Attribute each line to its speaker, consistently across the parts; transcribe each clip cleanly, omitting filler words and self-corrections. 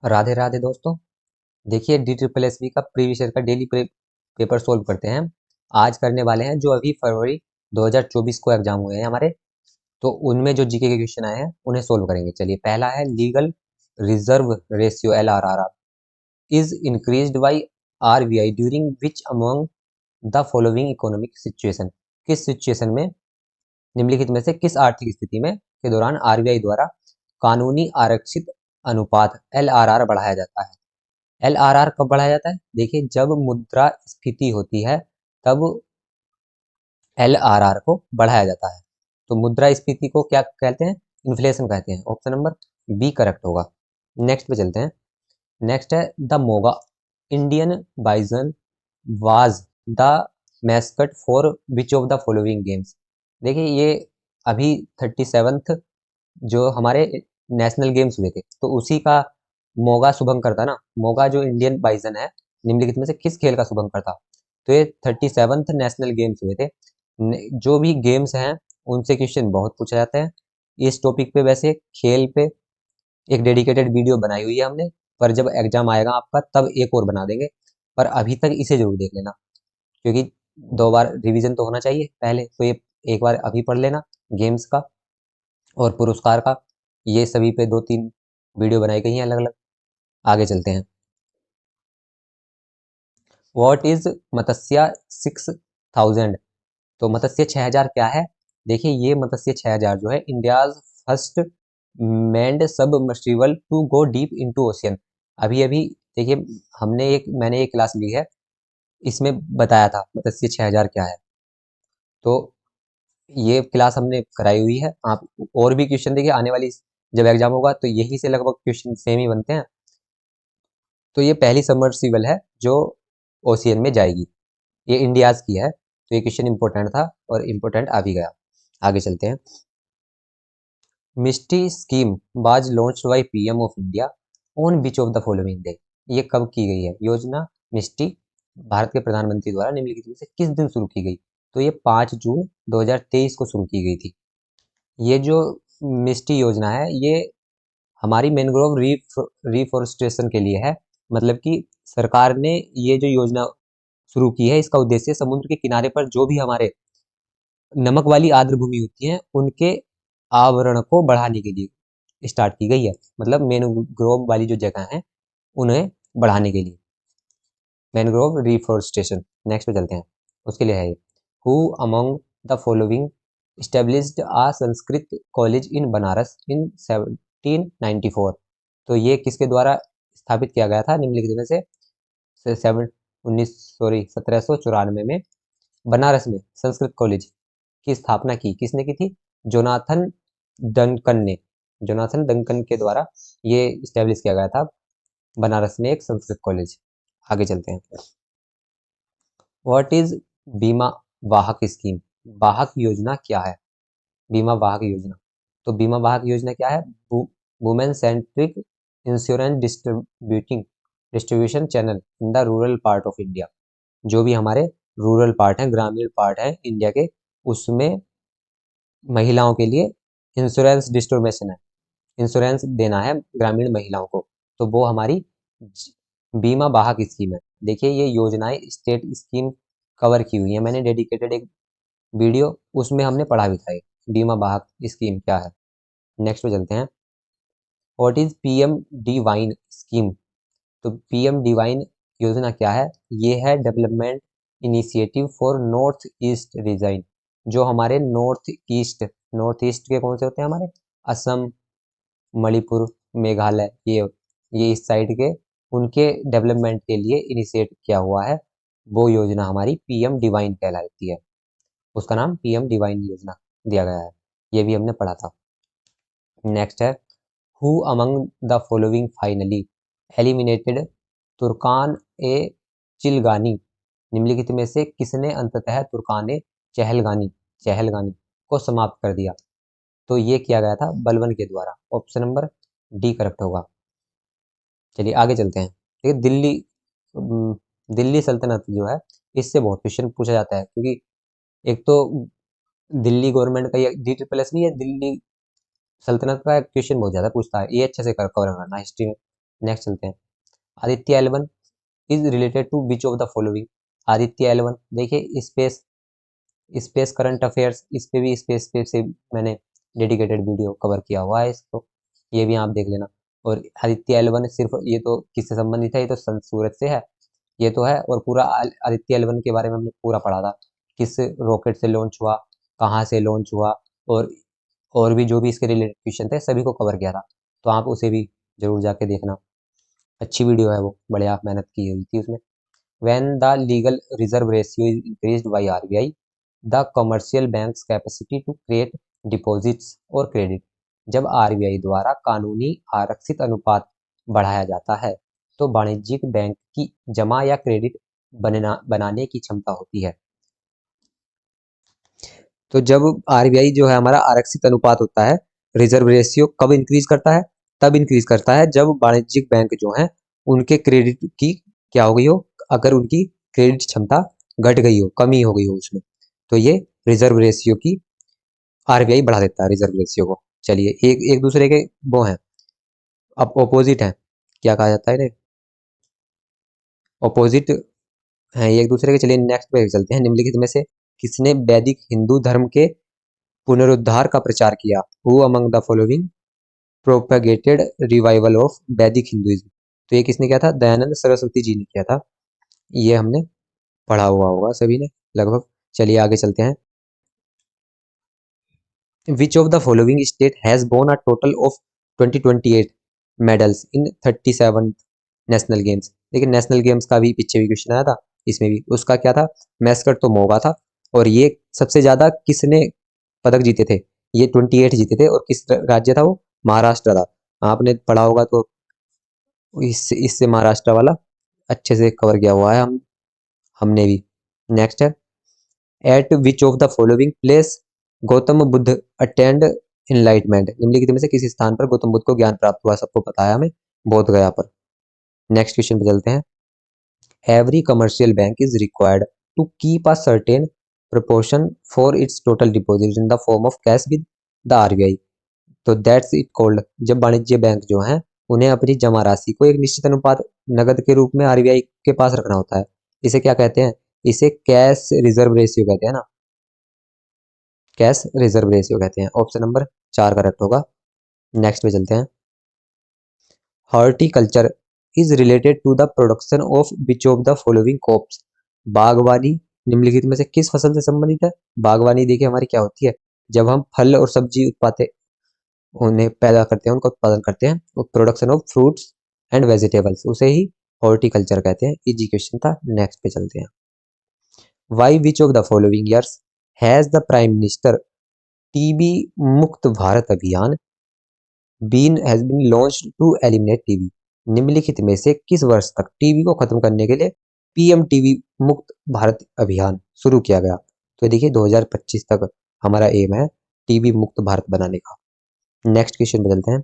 Speaker 1: राधे राधे दोस्तों। देखिए D triple S B का प्रीवियस ईयर का डेली पेपर सोल्व करते हैं। आज करने वाले हैं जो अभी फरवरी 2024 को एग्जाम हुए हैं हमारे, तो उनमें जो जीके के क्वेश्चन आए हैं उन्हें सोल्व करेंगे। चलिए, पहला है legal reserve ratio LRR is increased by RBI during which among the following economic situation. किस सिचुएशन में, निम्नलिखित में से किस आर्थिक स्थिति में के दौरान RBI द्वारा कानूनी आरक्षित अनुपात LRR बढ़ाया जाता है। LRR कब बढ़ाया जाता है? देखिए, जब मुद्रा स्फीति होती है तब LRR को बढ़ाया जाता है। तो मुद्रा स्फीति को क्या कहते हैं? इन्फ्लेशन कहते हैं। ऑप्शन नंबर बी करेक्ट होगा। नेक्स्ट पे चलते हैं। नेक्स्ट है the Moga Indian bison was the mascot for which of the following games. देखिए, ये अभी 37th जो हमारे नेशनल गेम्स हुए थे, तो उसी का मोगा शुभंकर था ना। मोगा जो इंडियन बाइजन है, निम्नलिखित में से किस खेल का शुभंकर था? तो ये 37th नेशनल गेम्स हुए थे। जो भी गेम्स हैं उनसे क्वेश्चन बहुत पूछे जाते हैं। इस टॉपिक पे वैसे खेल पे एक डेडिकेटेड वीडियो बनाई हुई है हमने, पर जब एग्जाम आएगा आपका तब एक और बना देंगे। पर अभी तक इसे जरूर देख लेना, क्योंकि 2 बार रिवीजन तो होना चाहिए पहले। तो ये एक बार अभी पढ़ लेना गेम्स का और पुरस्कार का। ये सभी पे 2-3 वीडियो बनाई गई हैं अलग अलग। आगे चलते हैं। व्हाट इज मत्स्य 6000? तो मत्स्य 6000 क्या है? देखिए, ये मत्स्य 6000 जो है India's first manned submersible to go deep into ocean. अभी अभी देखिए, मैंने एक क्लास ली है, इसमें बताया था मत्स्य 6000 क्या है। तो ये क्लास हमने कराई हुई है। आप और भी क्वेश्चन देखिए, आने वाली जब एग्जाम होगा तो यही से लगभग क्वेश्चन सेम ही बनते हैं। तो ये पहली सबमर्सिबल है जो ओशियन में जाएगी। ये इंडियाज की है, तो ये क्वेश्चन इंपॉर्टेंट था और इंपॉर्टेंट आ भी गया। आगे चलते हैं। Mishti scheme was launched by PM of India on which of the following day. ये कब की गई है योजना मिस्टी? भारत के प्रधानमंत्री द्वारा निम्नलिखित में से किस दिन शुरू की गई? तो ये 5 जून 2023 को शुरू की गई थी। ये जो मिस्टी योजना है, ये हमारी मैनग्रोव रिफॉरेस्टेशन के लिए है। मतलब कि सरकार ने ये जो योजना शुरू की है, इसका उद्देश्य समुद्र के किनारे पर जो भी हमारे नमक वाली आर्द्र भूमि होती है उनके आवरण को बढ़ाने के लिए स्टार्ट की गई है। मतलब मैनग्रोव वाली जो जगह है उन्हें बढ़ाने के लिए, मैनग्रोव रिफॉरेस्टेशन। नेक्स्ट पे चलते हैं। उसके लिए है ये, who among the following established a Sanskrit college in Banaras in 1794। तो ये किसके द्वारा स्थापित किया गया था? निम्नलिखित में से 1794 में बनारस में संस्कृत कॉलेज की स्थापना की किसने की थी? जोनाथन डंकन ने। जोनाथन डंकन के द्वारा ये इस्टेब्लिश किया गया था बनारस में एक संस्कृत कॉलेज। आगे चलते हैं। व्हाट इज बीमा वाहक स्कीम? वाहक योजना क्या है? बीमा वाहक योजना। तो बीमा वाहक योजना क्या है? Women centric insurance distribution channel in the rural part of India. जो भी हमारे रूरल पार्ट हैं, ग्रामीण पार्ट हैं इंडिया के, उसमें महिलाओं के लिए इंश्योरेंस डिस्ट्रीब्यूशन है, इंश्योरेंस देना है ग्रामीण महिलाओं को। तो वो हमारी बीमा वाहक स्कीम है। देखिए, ये योजनाएं स्टेट स्कीम कवर की हुई है। मैंने डेडिकेटेड एक वीडियो, उसमें हमने पढ़ा भी था ये बीमा वाहक स्कीम क्या है। नेक्स्ट पे चलते हैं। What is PM divine scheme? तो PM डिवाइन योजना क्या है? ये है development initiative for north east region. जो हमारे नॉर्थ ईस्ट के कौन से होते हैं? हमारे असम, मणिपुर, मेघालय, ये इस साइड के, उनके डेवलपमेंट के लिए इनिशिएट किया हुआ है। वो योजना हमारी PM डिवाइन कहलाती है। उसका नाम PM डिवाइन योजना दिया गया है। ये भी हमने पढ़ा था। नेक्स्ट है, who among the following finally eliminated Turkan e Chilgani. निम्नलिखित में से किसने अंततः तुर्कान ए चहलगानी को समाप्त कर दिया? तो ये किया गया था बलबन के द्वारा। ऑप्शन नंबर डी करेक्ट होगा। चलिए आगे चलते हैं। देखिए, दिल्ली सल्तनत जो है, इससे बहुत क्वेश्चन पूछा जाता है, क्योंकि एक तो दिल्ली गवर्नमेंट का ये DSSS नहीं है, दिल्ली सल्तनत का क्वेश्चन बहुत ज़्यादा पूछता है। ये अच्छे से कवर करना हिस्ट्री में। नेक्स्ट चलते हैं। Aditya L1 is related to which of the following. Aditya L1 देखिए स्पेस, स्पेस करंट अफेयर्स, इस पे भी स्पेस पे से मैंने डेडिकेटेड वीडियो कवर किया हुआ है इसको, ये भी आप देख लेना। और आदित्य L1 सिर्फ ये तो किससे संबंधित है, ये तो सन सूरज से है, ये तो है। और पूरा आदित्य L1 के बारे में हमने पूरा पढ़ा था, किस रॉकेट से लॉन्च हुआ, कहाँ से लॉन्च हुआ, और भी जो भी इसके रिलेटेड क्वेश्चन थे सभी को कवर किया था, तो आप उसे भी जरूर जाके देखना। अच्छी वीडियो है वो, बढ़िया मेहनत की हुई थी उसमें। When the legal reserve ratio is increased by RBI, the commercial bank's capacity to create deposits or credit। जब RBI द्वारा कानूनी आरक्षित अनुपात बढ़ाया जाता है तो वाणिज्यिक बैंक की जमा या क्रेडिट बनाने की क्षमता होती है। तो जब RBI जो है हमारा आरक्षित अनुपात होता है, रिजर्व रेशियो कब इंक्रीज करता है, तब इंक्रीज करता है जब वाणिज्यिक बैंक जो है उनके क्रेडिट की क्या हो गई हो, अगर उनकी क्रेडिट क्षमता घट गई हो, कमी हो गई हो उसमें, तो ये रिजर्व रेशियो की RBI बढ़ा देता है रिजर्व रेशियो को। चलिए एक एक दूसरे के वो हैं, अब ऑपोजिट हैं, क्या कहा जाता है इन्हें, ऑपोजिट हैं ये एक दूसरे के। चलिए नेक्स्ट पे चलते हैं। निम्नलिखित में से किसने वैदिक हिंदू धर्म के पुनरुद्धार का प्रचार किया। Who among the following propagated revival of वैदिक हिंदुइज्म। तो ये किसने किया था, दयानंद सरस्वती जी ने किया था, ये हमने पढ़ा हुआ होगा सभी ने लगभग। चलिए आगे चलते हैं। Which of the following state has won a total of 2028 medals in 37 national games. देखिए नेशनल गेम्स का भी पीछे भी क्वेश्चन आया था, इसमें भी उसका क्या था, मैस्कट तो मोगा था। और ये सबसे ज्यादा किसने पदक जीते थे, ये 28 जीते थे। और किस राज्य था वो, महाराष्ट्र था। आपने पढ़ा होगा तो इससे महाराष्ट्र वाला अच्छे से कवर किया हुआ है हमने भी। नेक्स्ट है, eight which of the following place Gautam Buddha attend enlightenment. निम्नलिखित में से किस स्थान पर गौतम बुद्ध को ज्ञान प्राप्त हुआ, सबको पता है हमें, बोध गया पर। नेक्स्ट क्वेश्चन पे चलते हैं। Every commercial bank is required to keep a certain proportion for its total deposit in the form of cash with the RBI। तो दैट्स इट कॉल्ड, जब वाणिज्य बैंक जो हैं उन्हें अपनी जमा राशि को एक निश्चित अनुपात नगद के रूप में RBI के पास रखना होता है, इसे क्या कहते हैं, इसे कैश रिजर्व रेशियो कहते हैं ना, कैश रिजर्व रेशियो कहते हैं। ऑप्शन नंबर 4 करेक्ट होगा। नेक्स्ट पे चलते हैं। Horticulture is related to the production of which of the following crops. बागवानी निम्नलिखित में से किस फसल से संबंधित है। बागवानी देखिए हमारी क्या होती है, जब हम फल और सब्जी उत्पादे उन्हें पैदा करते हैं, उनका उत्पादन करते हैं, तो production of fruits and vegetables, उसे ही हॉर्टिकल्चर कहते हैं। इजी क्वेश्चन था। नेक्स्ट पे चलते हैं। Why which of the following years has the prime minister TB Mukt Bharat Abhiyan has been launched to eliminate TB. निम्नलिखित में से किस वर्ष तक टीबी को खत्म करने के लिए पीएम टीबी मुक्त भारत अभियान शुरू किया गया। तो देखिए 2025 तक हमारा एम है टीबी मुक्त भारत बनाने का। नेक्स्ट क्वेश्चन पे चलते हैं।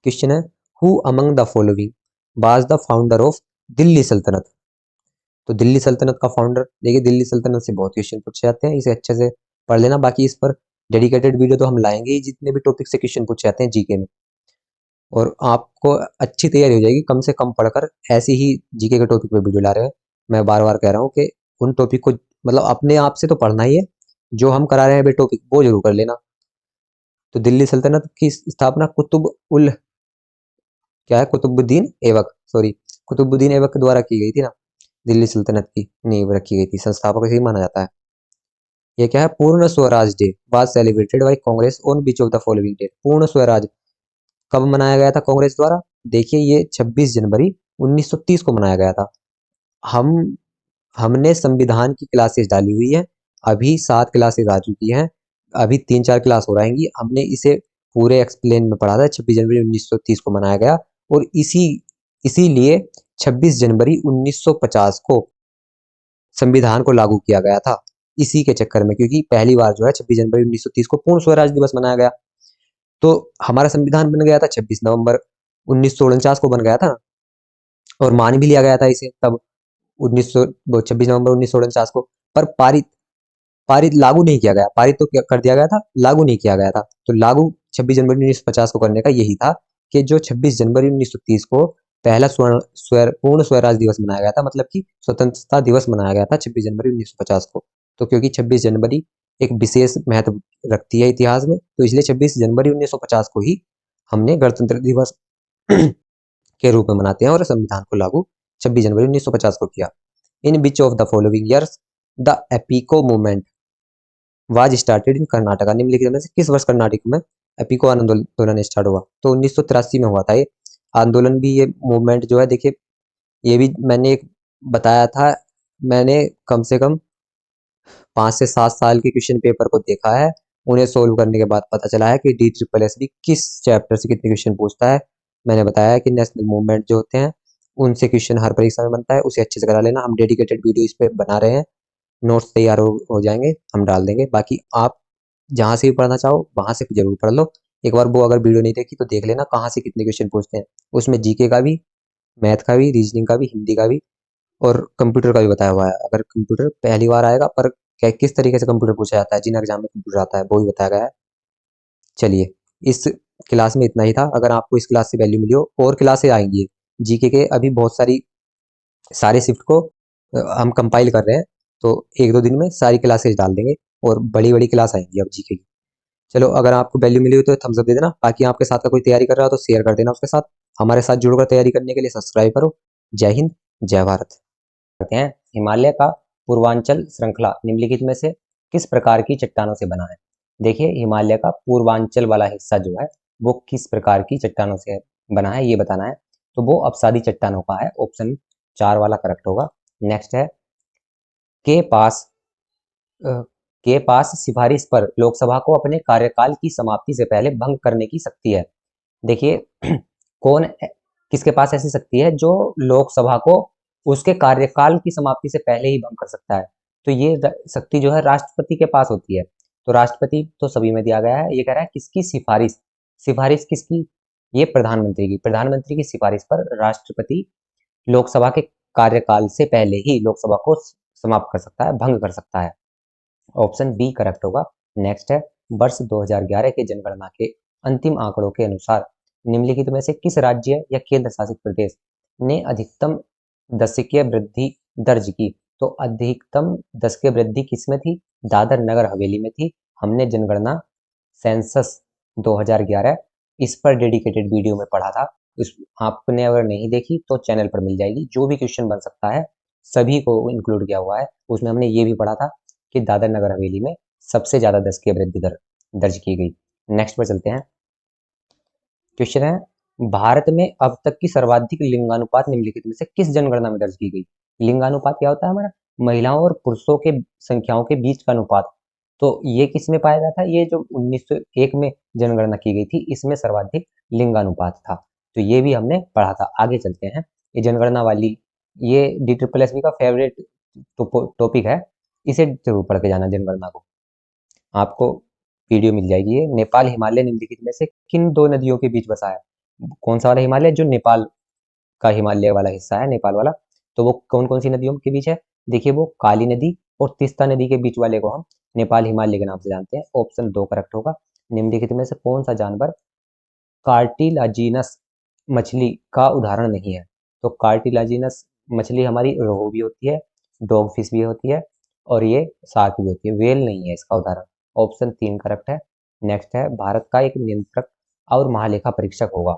Speaker 1: क्वेश्चन है, who among the following was the founder of Delhi सल्तनत। तो दिल्ली सल्तनत का फाउंडर, देखिए दिल्ली सल्तनत से बहुत क्वेश्चन पूछे जाते हैं, इसे अच्छे से पढ़ लेना। बाकी इस पर डेडिकेटेड वीडियो तो हम लाएंगे ही, जितने भी टॉपिक से क्वेश्चन पूछे जाते हैं जीके में, और आपको अच्छी तैयारी हो जाएगी कम से कम पढ़कर। ऐसे ही जीके के टॉपिक पे वीडियो ला रहे हैं। मैं बार बार कह रहा हूँ कि उन टॉपिक को मतलब अपने आप से तो पढ़ना ही है, जो हम करा रहे हैं टॉपिक वो जरूर कर लेना। तो दिल्ली सल्तनत की स्थापना कुतुबुद्दीन ऐबक, सॉरी, कुतुबुद्दीन ऐबक के द्वारा की गई थी ना, दिल्ली सल्तनत की नींव रखी गई थी, संस्थापक इसे माना जाता है। ये क्या है, Purna Swaraj day was celebrated by Congress on which of the following date. Purna Swaraj कब मनाया गया था कांग्रेस द्वारा, देखिए ये 26 जनवरी 1930 को मनाया गया था। हम हमने संविधान की क्लासेस डाली हुई है, अभी 7 क्लासेस आ चुकी हैं, अभी 3-4 क्लास हो रहेंगी। हमने इसे पूरे एक्सप्लेन में पढ़ा था। 26 जनवरी 1930 को मनाया गया, और इसीलिए 26 जनवरी 1950 को संविधान को लागू किया गया था, इसी के चक्कर में, क्योंकि पहली बार जो है 26 जनवरी 1930 को पूर्ण स्वराज दिवस मनाया गया। तो हमारा संविधान बन गया था 26 नवंबर 1949 को बन गया था, और मान भी लिया गया था इसे तब 26 नवंबर 1949 को। पर पारित पारित लागू नहीं किया गया, पारित तो कर दिया गया था, लागू नहीं किया गया था। तो लागू 26 जनवरी 1950 को करने का यही था कि जो 26 जनवरी 1930 को पहला पूर्ण स्वराज दिवस मनाया गया था, मतलब कि स्वतंत्रता दिवस मनाया गया था 26 जनवरी 1950 को। तो क्योंकि 26 जनवरी एक विशेष महत्व रखती है इतिहास में, तो इसलिए 26 जनवरी 1950 को ही हमने गणतंत्र दिवस के रूप में मनाते हैं और संविधान को लागू 26 जनवरी 1950 को किया। In which of the following years the Appiko movement was started in Karnataka, निम्नलिखित में से किस वर्ष कर्नाटक में एपिको आंदोलन स्टार्ट हुआ? तो 1983 में हुआ था ये आंदोलन भी। ये मूवमेंट जो है, देखिए ये भी मैंने एक बताया था, मैंने कम से कम 5 से 7 साल के क्वेश्चन पेपर को देखा है, उन्हें सोल्व करने के बाद पता चला है कि DSSS किस चैप्टर से कितने क्वेश्चन पूछता है। मैंने बताया है कि नेशनल मूवमेंट जो होते हैं उनसे क्वेश्चन हर परीक्षा में बनता है, उसे अच्छे से करा लेना। हम डेडिकेटेड वीडियो इस पे बना रहे हैं, नोट्स तैयार हो जाएंगे, हम डाल देंगे। बाकी आप जहाँ से भी पढ़ना चाहो वहाँ से जरूर पढ़ लो। एक बार वो अगर वीडियो नहीं देखी तो देख लेना कहाँ से कितने क्वेश्चन पूछते हैं। उसमें जीके का भी, मैथ का भी, रीजनिंग का भी, हिंदी का भी और कंप्यूटर का भी बताया हुआ है। अगर कंप्यूटर पहली बार आएगा पर किस तरीके से कंप्यूटर पूछा जाता है, जिन एग्जाम में कंप्यूटर आता है वो भी बताया गया है। चलिए, इस क्लास में इतना ही था। अगर आपको इस क्लास से वैल्यू मिली हो, और क्लासेस आएंगी जीके के, अभी बहुत सारी, सारे शिफ्ट को हम कंपाइल कर रहे हैं, तो 1-2 दिन में सारी क्लासेस डाल देंगे और बड़ी बड़ी क्लास आएंगी अब जीके की। चलो, अगर आपको वैल्यू मिली हो तो थम्स अप दे देना। बाकी आपके साथ का कोई तैयारी कर रहा हो तो शेयर कर देना उसके साथ। हमारे साथ जुड़कर तैयारी करने के लिए सब्सक्राइब करो। जय हिंद, जय भारत। करते हैं, हिमालय का पूर्वांचल श्रृंखला निम्नलिखित में से किस प्रकार की चट्टानों से बना है? देखिए, हिमालय का पूर्वांचल वाला हिस्सा जो है वो किस प्रकार की चट्टानों से बना है ये बताना है। तो वो अपसादी चट्टानों का है, ऑप्शन 4 वाला करेक्ट होगा। नेक्स्ट है, के पास अ, के पास सिफारिश पर लोकसभा को अपने कार्यकाल की समाप्ति से पहले भंग करने की शक्ति है। देखिए किसके पास ऐसी शक्ति है जो लोकसभा को उसके कार्यकाल की समाप्ति से पहले ही भंग कर सकता है? तो ये शक्ति जो है राष्ट्रपति के पास होती है। तो राष्ट्रपति तो सभी में दिया गया है। ये कह रहा है किसकी सिफारिश, सिफारिश किसकी? ये प्रधानमंत्री की। प्रधानमंत्री की सिफारिश पर राष्ट्रपति लोकसभा के कार्यकाल से पहले ही लोकसभा को समाप्त कर सकता है, भंग कर सकता है। ऑप्शन बी करेक्ट होगा। नेक्स्ट है, वर्ष 2011 के जनगणना के अंतिम आंकड़ों के अनुसार निम्नलिखित में से किस राज्य या केंद्र शासित प्रदेश ने अधिकतम दशकीय वृद्धि दर्ज की? तो अधिकतम दशकीय वृद्धि किसमें थी? दादर नगर हवेली में थी। हमने जनगणना सेंसस 2011 इस पर डेडिकेटेड वीडियो में पढ़ा था। उस आपने अगर नहीं देखी तो चैनल पर मिल जाएगी। जो भी क्वेश्चन बन सकता है सभी को इंक्लूड किया हुआ है। उसमें हमने ये भी पढ़ा था कि दादर नगर हवेली में सबसे ज्यादा दशकीय वृद्धि दर दर्ज की गई। नेक्स्ट पर चलते हैं। क्वेश्चन है, भारत में अब तक की सर्वाधिक लिंगानुपात निम्नलिखित में से किस जनगणना में दर्ज की गई? लिंगानुपात क्या होता है हमारा? महिलाओं और पुरुषों के संख्याओं के बीच का अनुपात। तो ये किस में पाया गया था? ये जो 1901 में जनगणना की गई थी, इसमें सर्वाधिक लिंगानुपात था। तो ये भी हमने पढ़ा था। आगे चलते हैं। ये जनगणना वाली, ये DSSS का फेवरेट टॉपिक है, इसे जरूर पढ़ के जाना जनगणना को। आपको वीडियो मिल जाएगी। ये नेपाल हिमालय निम्नलिखित में से किन दो नदियों के बीच बसा है? कौन सा वाला हिमालय? जो नेपाल का हिमालय वाला हिस्सा है, नेपाल वाला। तो वो कौन कौन सी नदियों के बीच है? देखिए, वो काली नदी और तीस्ता नदी के बीच वाले को हम नेपाल हिमालय के नाम से जानते हैं। ऑप्शन 2 करेक्ट होगा। निम्नलिखित में से कौन सा जानवर कार्टिलाजिनस मछली का उदाहरण नहीं है? तो कार्टिलाजिनस मछली हमारी रोहू भी होती है, डॉग फिश भी होती है और ये शार्क भी होती है। वेल नहीं है इसका उदाहरण। ऑप्शन 3 करेक्ट है। नेक्स्ट है, भारत का एक नियंत्रक और महालेखा परीक्षक होगा।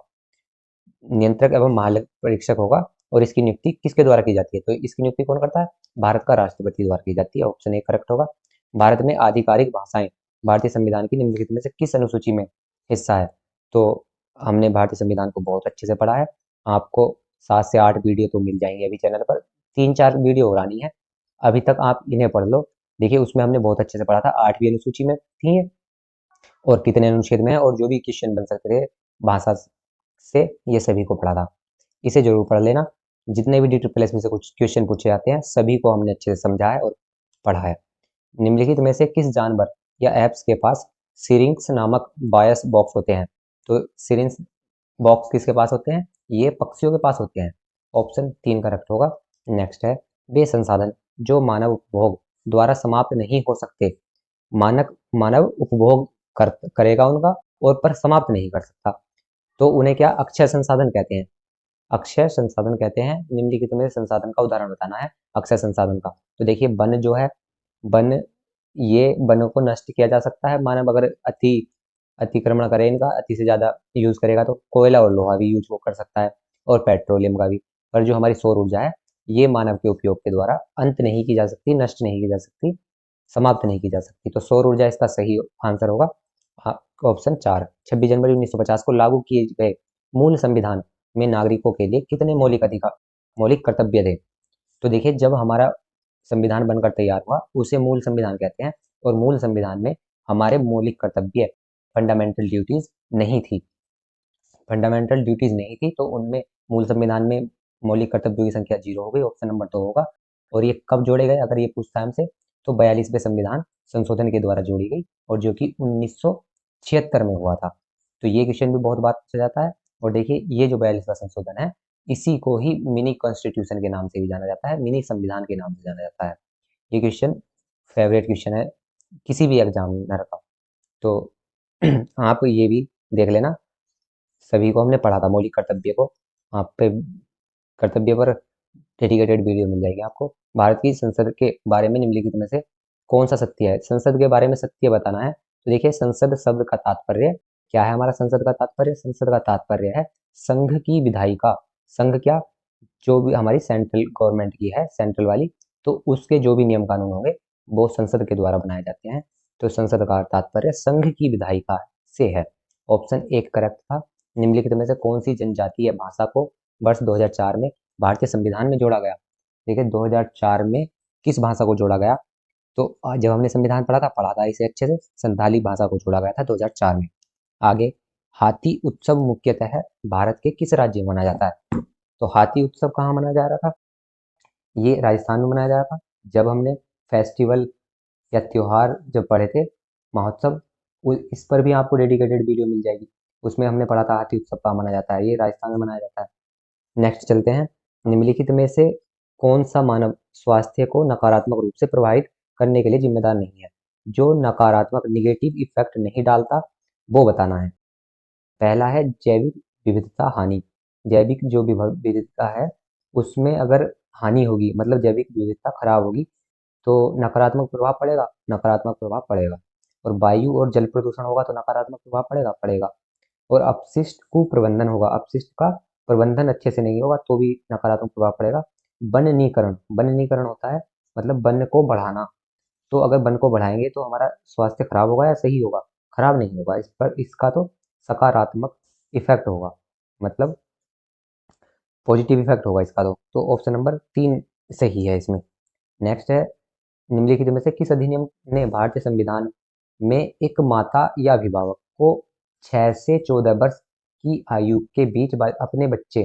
Speaker 1: नियंत्रक एवं महालेखा परीक्षक होगा और इसकी नियुक्ति किसके द्वारा की जाती है? तो इसकी नियुक्ति कौन करता है? भारत का राष्ट्रपति द्वारा की जाती है। ऑप्शन 1 करेक्ट होगा। भारत में आधिकारिक भाषाएं भारतीय संविधान की निम्नलिखित में से किस अनुसूची में हिस्सा है? तो हमने भारतीय संविधान को बहुत अच्छे से पढ़ा है। आपको 7 से 8 वीडियो तो मिल जाएंगे अभी चैनल पर। 3-4 वीडियो और आनी है। अभी तक आप इन्हें पढ़ लो। देखिए, उसमें हमने बहुत अच्छे से पढ़ा था। 8वीं अनुसूची में थी और कितने अनुच्छेद में है और जो भी क्वेश्चन बन सकते थे भाषा से, ये सभी को पढ़ा था। इसे जरूर पढ़ लेना। जितने भी DSSS में से कुछ क्वेश्चन पूछे जाते हैं सभी को हमने अच्छे से समझा है और पढ़ा है। निम्नलिखित में से किस जानवर या एप्स के पास सिरिंक्स नामक बायस बॉक्स होते हैं? तो सिरिंक्स बॉक्स किसके पास होते हैं? ये पक्षियों के पास होते हैं। ऑप्शन 3 करेक्ट होगा। नेक्स्ट है, वे संसाधन जो मानव उपभोग द्वारा समाप्त नहीं हो सकते, मानव उपभोग करेगा उनका और पर समाप्त नहीं कर सकता। तो उन्हें क्या अक्षय संसाधन कहते हैं, अक्षय संसाधन कहते हैं। निम्नलिखित में संसाधन का उदाहरण बताना है अक्षय संसाधन का। तो देखिए वन जो है, वन, ये वनों को नष्ट किया जा सकता है, मानव अगर अतिक्रमण करे, इनका अति से ज्यादा यूज करेगा तो कोयला और लोहा भी यूज वो कर सकता है, और पेट्रोलियम का भी। पर जो हमारी सौर ऊर्जा है, ये मानव के उपयोग के द्वारा अंत नहीं की जा सकती, नष्ट नहीं की जा सकती, समाप्त नहीं की जा सकती। तो सौर ऊर्जा इसका सही आंसर होगा, ऑप्शन 4। 26 जनवरी 1950 को लागू किए गए मूल संविधान में नागरिकों के लिए कितने मौलिक कर्तव्य थे। तो देखिए जब हमारा संविधान बनकर तैयार हुआ उसे मूल संविधान कहते हैं, और मूल संविधान में हमारे मौलिक कर्तव्य, फंडामेंटल ड्यूटीज नहीं थी, फंडामेंटल ड्यूटीज नहीं थी, तो उनमें मूल संविधान में मौलिक कर्तव्यों की संख्या 0 हो गई, ऑप्शन नंबर 2 होगा। और ये कब जोड़े गए अगर ये पूछता है हमसे, तो 42वें संविधान संशोधन के द्वारा जोड़ी गई, और जो कि 1976 में हुआ था। तो ये क्वेश्चन भी बहुत बार पूछा जाता है। और देखिए ये जो 42वां संशोधन है, इसी को ही मिनी कॉन्स्टिट्यूशन के नाम से भी जाना जाता है, मिनी संविधान के नाम से जाना जाता है। ये क्वेश्चन फेवरेट क्वेश्चन है किसी भी एग्जामिनर का। तो आप ये भी देख लेना, सभी को हमने पढ़ा था मौलिक कर्तव्य को, आप पे कर्तव्य पर डेडिकेटेड वीडियो मिल जाएगी आपको। भारत की संसद के बारे में निम्नलिखित में से कौन सा सत्य है, संसद के बारे में सत्य बताना है। तो देखिए संसद शब्द का तात्पर्य क्या है, हमारा संसद का तात्पर्य, संसद का तात्पर्य है संघ की विधायिका। संघ क्या, जो भी हमारी सेंट्रल गवर्नमेंट की है, सेंट्रल वाली, तो उसके जो भी नियम कानून होंगे वो संसद के द्वारा बनाए जाते हैं। तो संसद का तात्पर्य संघ की विधायिका से है, ऑप्शन 1 करेक्ट था। निम्नलिखित में से कौन सी जनजातीय भाषा को वर्ष 2004 में भारतीय संविधान में जोड़ा गया। देखिए 2004 में किस भाषा को जोड़ा गया, तो जब हमने संविधान पढ़ा था इसे अच्छे से, संथाली भाषा को जोड़ा गया था 2004 में। आगे, हाथी उत्सव मुख्यतः भारत के किस राज्य में मनाया जाता है। तो हाथी उत्सव कहाँ मनाया जा रहा था, ये राजस्थान में मनाया जा रहा था। जब हमने फेस्टिवल या त्योहार जब पढ़े थे, महोत्सव, इस पर भी आपको डेडिकेटेड वीडियो मिल जाएगी, उसमें हमने पढ़ा था हाथी उत्सव कहाँ मनाया जाता है, ये राजस्थान में मनाया जाता है। नेक्स्ट चलते हैं, निम्नलिखित में से कौन सा मानव स्वास्थ्य को नकारात्मक रूप से प्रभावित करने के लिए जिम्मेदार नहीं है, जो नकारात्मक निगेटिव इफेक्ट नहीं डालता, वो बताना है। पहला है जैविक विविधता हानि, जैविक जो विविधता है उसमें अगर हानि होगी, मतलब जैविक विविधता खराब होगी, तो नकारात्मक प्रभाव पड़ेगा, नकारात्मक प्रभाव पड़ेगा। और वायु और जल प्रदूषण होगा तो नकारात्मक प्रभाव पड़ेगा, पड़ेगा। और अपशिष्ट कुप्रबंधन होगा, अपशिष्ट का प्रबंधन अच्छे से नहीं होगा तो भी नकारात्मक प्रभाव पड़ेगा। वनीकरण, वनीकरण होता है मतलब वन को बढ़ाना, तो अगर वन को बढ़ाएंगे तो हमारा स्वास्थ्य खराब होगा या सही होगा, खराब नहीं होगा, इस पर इसका तो सकारात्मक इफेक्ट होगा, मतलब पॉजिटिव इफेक्ट होगा इसका। तो ऑप्शन नंबर 3 सही है इसमें। नेक्स्ट है, निम्नलिखित में से किस अधिनियम ने भारतीय संविधान में एक माता या अभिभावक को 6 से 14 वर्ष की आयु के बीच अपने बच्चे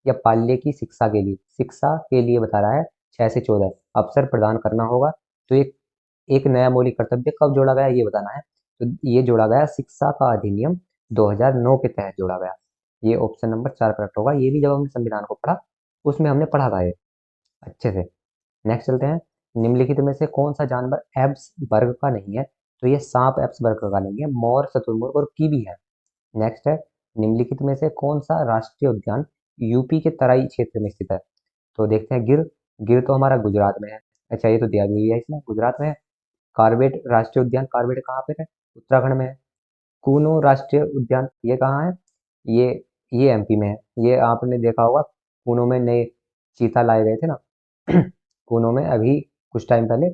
Speaker 1: या पाल्य की शिक्षा के लिए बता रहा है 6 से 14 अवसर प्रदान करना होगा। तो एक नया मौलिक कर्तव्य कब जोड़ा गया ये बताना है। तो ये जोड़ा गया शिक्षा का अधिनियम 2009 के तहत जोड़ा गया। ये ऑप्शन नंबर 4 करेक्ट होगा, ये भी जब हमने संविधान को पढ़ा उसमें हमने पढ़ा था ये अच्छे से। नेक्स्ट चलते हैं, निम्नलिखित में से कौन सा जानवर एप्स वर्ग का नहीं है। तो ये सांप एप्स वर्ग का नहीं है, मोर, शुतुरमुर्ग और कीवी है। नेक्स्ट है, निम्नलिखित में से कौन सा राष्ट्रीय उद्यान यूपी के तराई क्षेत्र में स्थित है। तो देखते हैं, गिर, गिर तो हमारा गुजरात में है, अच्छा ये तो दिया भी है इसमें, गुजरात में है। कार्बेट राष्ट्रीय उद्यान, कार्बेट कहाँ पे है, उत्तराखंड में है। कूनो राष्ट्रीय उद्यान ये कहाँ है, ये ये एमपी में है। ये आपने देखा होगा कूनो में नए चीता लाए गए थे ना कूनो में अभी कुछ टाइम पहले,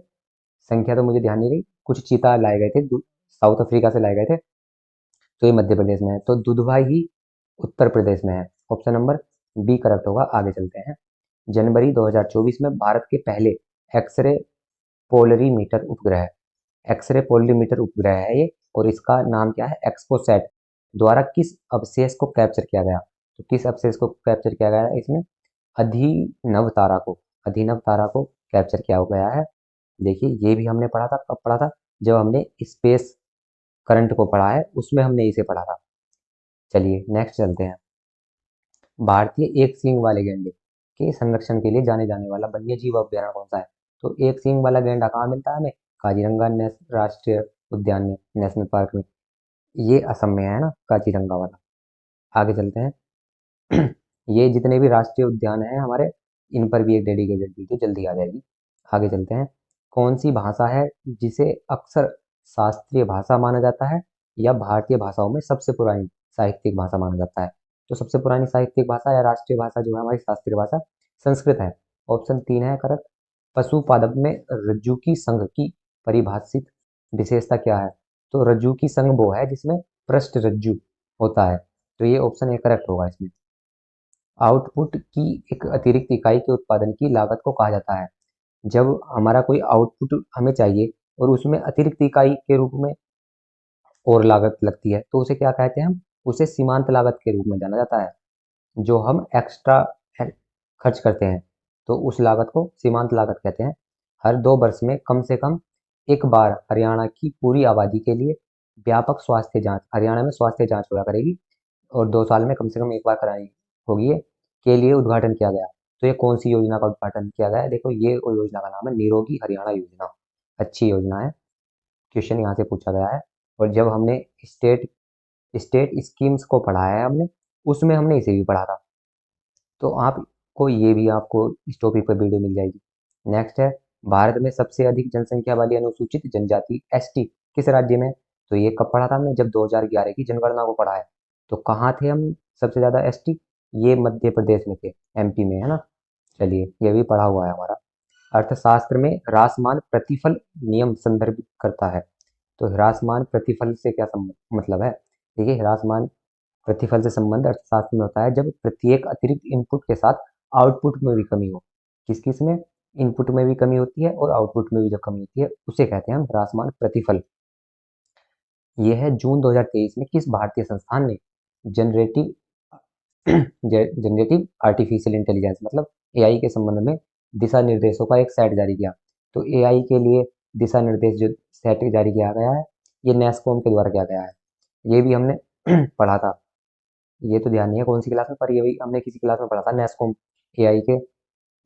Speaker 1: संख्या तो मुझे ध्यान नहीं रही, कुछ चीता लाए गए थे, साउथ अफ्रीका से लाए गए थे। तो ये मध्य प्रदेश में है, तो दुधवा ही उत्तर प्रदेश में है, ऑप्शन नंबर बी करेक्ट होगा। आगे चलते हैं, जनवरी 2024 में भारत के पहले एक्सरे पोलरीमीटर उपग्रह, एक्सरे पोलरीमीटर उपग्रह है ये, और इसका नाम क्या है, एक्सपोसैट द्वारा किस अवशेष को कैप्चर किया गया। तो किस अवशेष को कैप्चर किया गया है इसमें, अभिनव तारा को, अभिनव तारा को कैप्चर किया गया है। देखिए ये भी हमने पढ़ा था, कब पढ़ा था, जब हमने स्पेस करंट को पढ़ा है उसमें हमने इसे पढ़ा था। चलिए नेक्स्ट चलते हैं, भारतीय एक सींग वाले गैंडे के संरक्षण के लिए जाने जाने वाला वन्य जीव अभ्यारण्य कौन सा है। तो एक सींग वाला गैंडा कहाँ मिलता है हमें, काजीरंगा राष्ट्रीय उद्यान में, नेशनल पार्क में, ये असम में है ना काजीरंगा वाला। आगे चलते हैं। ये जितने भी राष्ट्रीय उद्यान हैं हमारे, इन पर भी एक डेडिकेटेड वीडियो जल्दी आ जाएगी। आगे चलते हैं। कौन सी भाषा है जिसे अक्सर शास्त्रीय भाषा माना जाता है या भारतीय भाषाओं में सबसे पुरानी साहित्यिक भाषा माना जाता है? तो सबसे पुरानी साहित्यिक भाषा या राष्ट्रीय भाषा जो है हमारी शास्त्रीय भाषा, संस्कृत है। ऑप्शन 3 है करेक्ट। पशुपादप में रज्जुकी संघ की परिभाषित विशेषता क्या है? तो रज्जुकी संघ वो है जिसमें पृष्ठ रज्जु होता है, तो ये ऑप्शन ए करेक्ट होगा इसमें। आउटपुट की एक अतिरिक्त इकाई के उत्पादन की लागत को कहा जाता है। जब हमारा कोई आउटपुट हमें चाहिए और उसमें अतिरिक्त इकाई के रूप में और लागत लगती है तो उसे क्या कहते हैं हम? उसे सीमांत लागत के रूप में जाना जाता है। जो हम एक्स्ट्रा खर्च करते हैं तो उस लागत को सीमांत लागत कहते हैं। हर 2 वर्ष में कम से कम एक बार हरियाणा की पूरी आबादी के लिए व्यापक स्वास्थ्य जांच, हरियाणा में स्वास्थ्य जांच हुआ करेगी और 2 साल में कम से कम एक बार करानी होगी ये, के लिए उद्घाटन किया गया। तो ये कौन सी योजना का उद्घाटन किया गया है? देखो ये योजना का नाम है निरोगी हरियाणा योजना। अच्छी योजना है, क्वेश्चन यहाँ से पूछा गया है। और जब हमने स्टेट स्टेट स्कीम्स को पढ़ाया है हमने, उसमें हमने इसे भी पढ़ा था, तो आपको ये भी आपको इस टॉपिक पर वीडियो मिल जाएगी। नेक्स्ट है, भारत में सबसे अधिक जनसंख्या वाली अनुसूचित जनजाति एसटी किस राज्य में? तो ये कब पढ़ा था हमने? जब 2011 की जनगणना को पढ़ा है। तो कहाँ थे हम सबसे ज़्यादा एसटी? ये मध्य प्रदेश में थे, एमपी में, है ना। चलिए ये भी पढ़ा हुआ है हमारा। अर्थशास्त्र में ह्रासमान प्रतिफल नियम संदर्भित करता है। तो ह्रासमान प्रतिफल से क्या मतलब है? देखिए, ह्रासमान प्रतिफल से संबंध अर्थशास्त्र में होता है जब प्रत्येक अतिरिक्त इनपुट के साथ आउटपुट में भी कमी हो। किस किस में? इनपुट में भी कमी होती है और आउटपुट में भी जब कमी होती है उसे कहते हैं हम ह्रासमान प्रतिफल। यह है जून 2023 में किस भारतीय संस्थान ने जनरेटिव जनरेटिव आर्टिफिशियल इंटेलिजेंस मतलब एआई के संबंध में दिशा निर्देशों का एक सेट जारी किया। तो एआई के लिए दिशा निर्देश जो सेट जारी किया गया है, ये नेस्कॉम के द्वारा किया गया है। ये भी हमने पढ़ा था, ये तो ध्यान नहीं है कौन सी क्लास में, पर ये भी हमने किसी क्लास में पढ़ा था। नेस्कॉम एआई के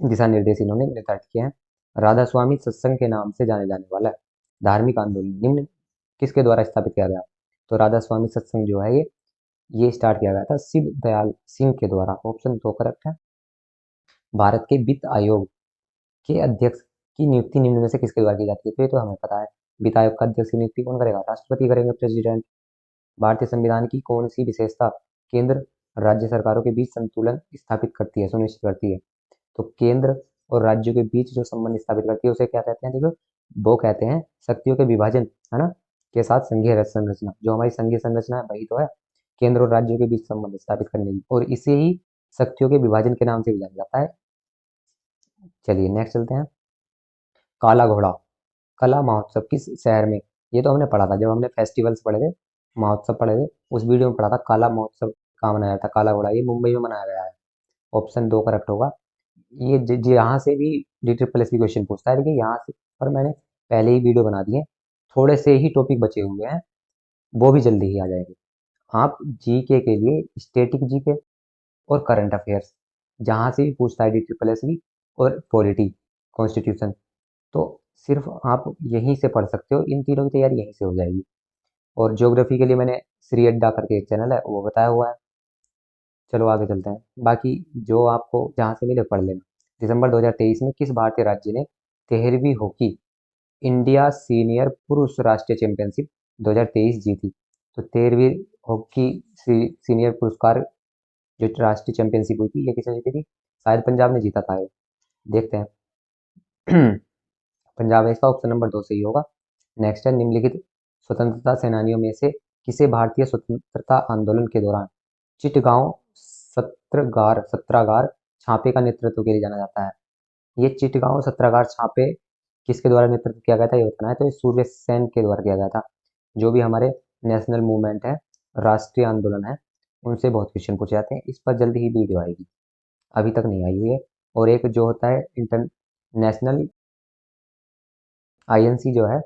Speaker 1: दिशा निर्देश इन्होंने निर्धारित किए हैं। राधा स्वामी सत्संग के नाम से जाने जाने वाला धार्मिक आंदोलन निम्न किसके द्वारा स्थापित किया गया? तो राधा स्वामी सत्संग जो है ये स्टार्ट किया गया था शिव दयाल सिंह के द्वारा। ऑप्शन 2 करेक्ट है। भारत के वित्त आयोग के अध्यक्ष की नियुक्ति निम्न में से किसके द्वारा की जाती है? तो ये तो हमें पता है, वित्त आयोग का अध्यक्ष की नियुक्ति कौन करेगा? राष्ट्रपति करेंगे, प्रेसिडेंट। भारतीय संविधान की कौन सी विशेषता केंद्र राज्य सरकारों के बीच संतुलन स्थापित करती है, सुनिश्चित करती है? तो केंद्र और राज्यों के बीच जो संबंध स्थापित करती है उसे क्या कहते हैं? देखो, वो कहते हैं शक्तियों के विभाजन, है ना, के साथ संघीय संरचना। जो हमारी संघीय संरचना है वही तो है केंद्र और राज्यों के बीच संबंध स्थापित करने की, और इसे ही शक्तियों के विभाजन के नाम से भी जाना जाता है। चलिए नेक्स्ट चलते हैं। काला घोड़ा कला महोत्सव किस शहर में? ये तो हमने पढ़ा था जब हमने फेस्टिवल्स पढ़े थे, महोत्सव पढ़े थे, उस वीडियो में पढ़ा था काला महोत्सव कहाँ मनाया था। काला घोड़ा ये मुंबई में मनाया गया है। ऑप्शन 2 करेक्ट होगा। ये यहाँ से भी DSSS भी क्वेश्चन पूछता है, देखिए यहाँ से, पर मैंने पहले ही वीडियो बना दिए, थोड़े से ही टॉपिक बचे हुए हैं, वो भी जल्दी ही आ जाएंगे। आप जीके के लिए स्टैटिक जीके और करंट अफेयर्स जहाँ से भी पूछता है DSSS भी, और पॉलिटी, कॉन्स्टिट्यूशन, तो सिर्फ आप यहीं से पढ़ सकते हो, इन तीनों की तैयारी यहीं से हो जाएगी। और ज्योग्राफी के लिए मैंने श्री अड्डा करके एक चैनल है वो बताया हुआ है। चलो आगे चलते हैं, बाकी जो आपको जहाँ से मिले पढ़ लेना। दिसंबर 2023 में किस भारतीय राज्य ने 13वीं हॉकी इंडिया सीनियर पुरुष राष्ट्रीय चैंपियनशिप 2023 जीती? तो 13वीं हॉकी सीनियर पुरस्कार जो राष्ट्रीय चैंपियनशिप हुई थी ये किसने जीती थी? शायद पंजाब ने जीता था ये। देखते हैं। पंजाब है इसका, ऑप्शन नंबर 2 सही होगा। नेक्स्ट है, निम्नलिखित स्वतंत्रता सेनानियों में से किसे भारतीय स्वतंत्रता आंदोलन के दौरान चिटगांव सत्रागार छापे का नेतृत्व के लिए जाना जाता है? ये चिटगांव सत्रागार छापे किसके द्वारा नेतृत्व किया गया था ये बताना है। तो ये सूर्य सेन के द्वारा किया गया था। जो भी हमारे नेशनल मूवमेंट है, राष्ट्रीय आंदोलन है, उनसे बहुत क्वेश्चन पूछे जाते हैं। इस पर जल्दी ही वीडियो आएगी, अभी तक नहीं आई हुई है। और एक जो होता है इंटरनेशनल INC जो है,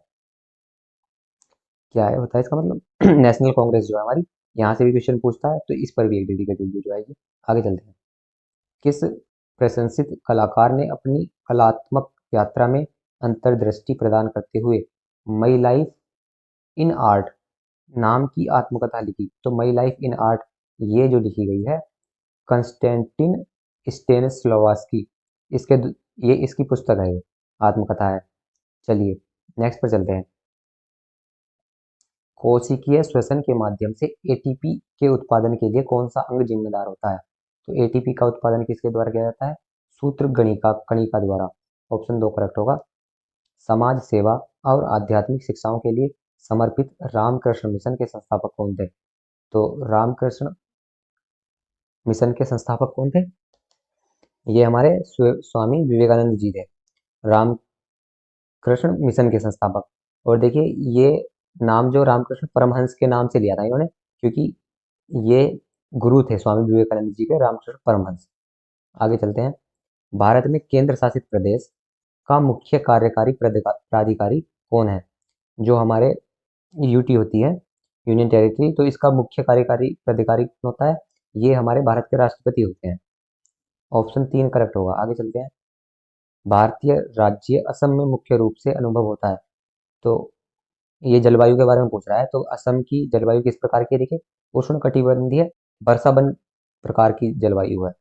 Speaker 1: क्या है होता है इसका मतलब, नेशनल कांग्रेस जो है हमारी, यहाँ से भी क्वेश्चन पूछता है, तो इस पर भी एक डेडिकेटेड वीडियो आएगी। आगे चलते हैं। किस प्रशंसित कलाकार ने अपनी कलात्मक यात्रा में अंतर्दृष्टि प्रदान करते हुए माई लाइफ इन आर्ट नाम की आत्मकथा लिखी? तो माई लाइफ इन आर्ट ये जो लिखी गई है कंस्टेंटिन स्टेनिस्लावस्की, ये इसकी पुस्तक है, ये आत्मकथा है। चलिए नेक्स्ट पर चलते हैं। कोशिकीय श्वसन के माध्यम से एटीपी के उत्पादन के लिए कौन सा अंग जिम्मेदार होता है? तो एटीपी का उत्पादन किसके द्वारा किया जाता है? सूत्रगणिका कणिका द्वारा। ऑप्शन 2 करेक्ट होगा। समाज सेवा और आध्यात्मिक शिक्षाओं के लिए समर्पित रामकृष्ण मिशन के संस्थापक कौन थे? तो रामकृष्ण मिशन के संस्थापक कौन थे? ये हमारे स्वामी विवेकानंद जी थे, रामकृष्ण मिशन के संस्थापक। और देखिए ये नाम जो रामकृष्ण परमहंस के नाम से लिया था इन्होंने, क्योंकि ये गुरु थे स्वामी विवेकानंद जी के, रामकृष्ण परमहंस। आगे चलते हैं। भारत में केंद्र शासित प्रदेश का मुख्य कार्यकारी प्राधिकारी कौन है? जो हमारे यूटी होती है, यूनियन टेरिटरी, तो इसका मुख्य कार्यकारी प्राधिकारी कौन होता है? ये हमारे भारत के राष्ट्रपति होते हैं। ऑप्शन 3 करेक्ट होगा। आगे चलते हैं। भारतीय राज्य असम में मुख्य रूप से अनुभव होता है। तो ये जलवायु के बारे में पूछ रहा है, तो असम की जलवायु किस प्रकार की है? देखिए उष्ण कटिबंधीय वर्षावन प्रकार की जलवायु है।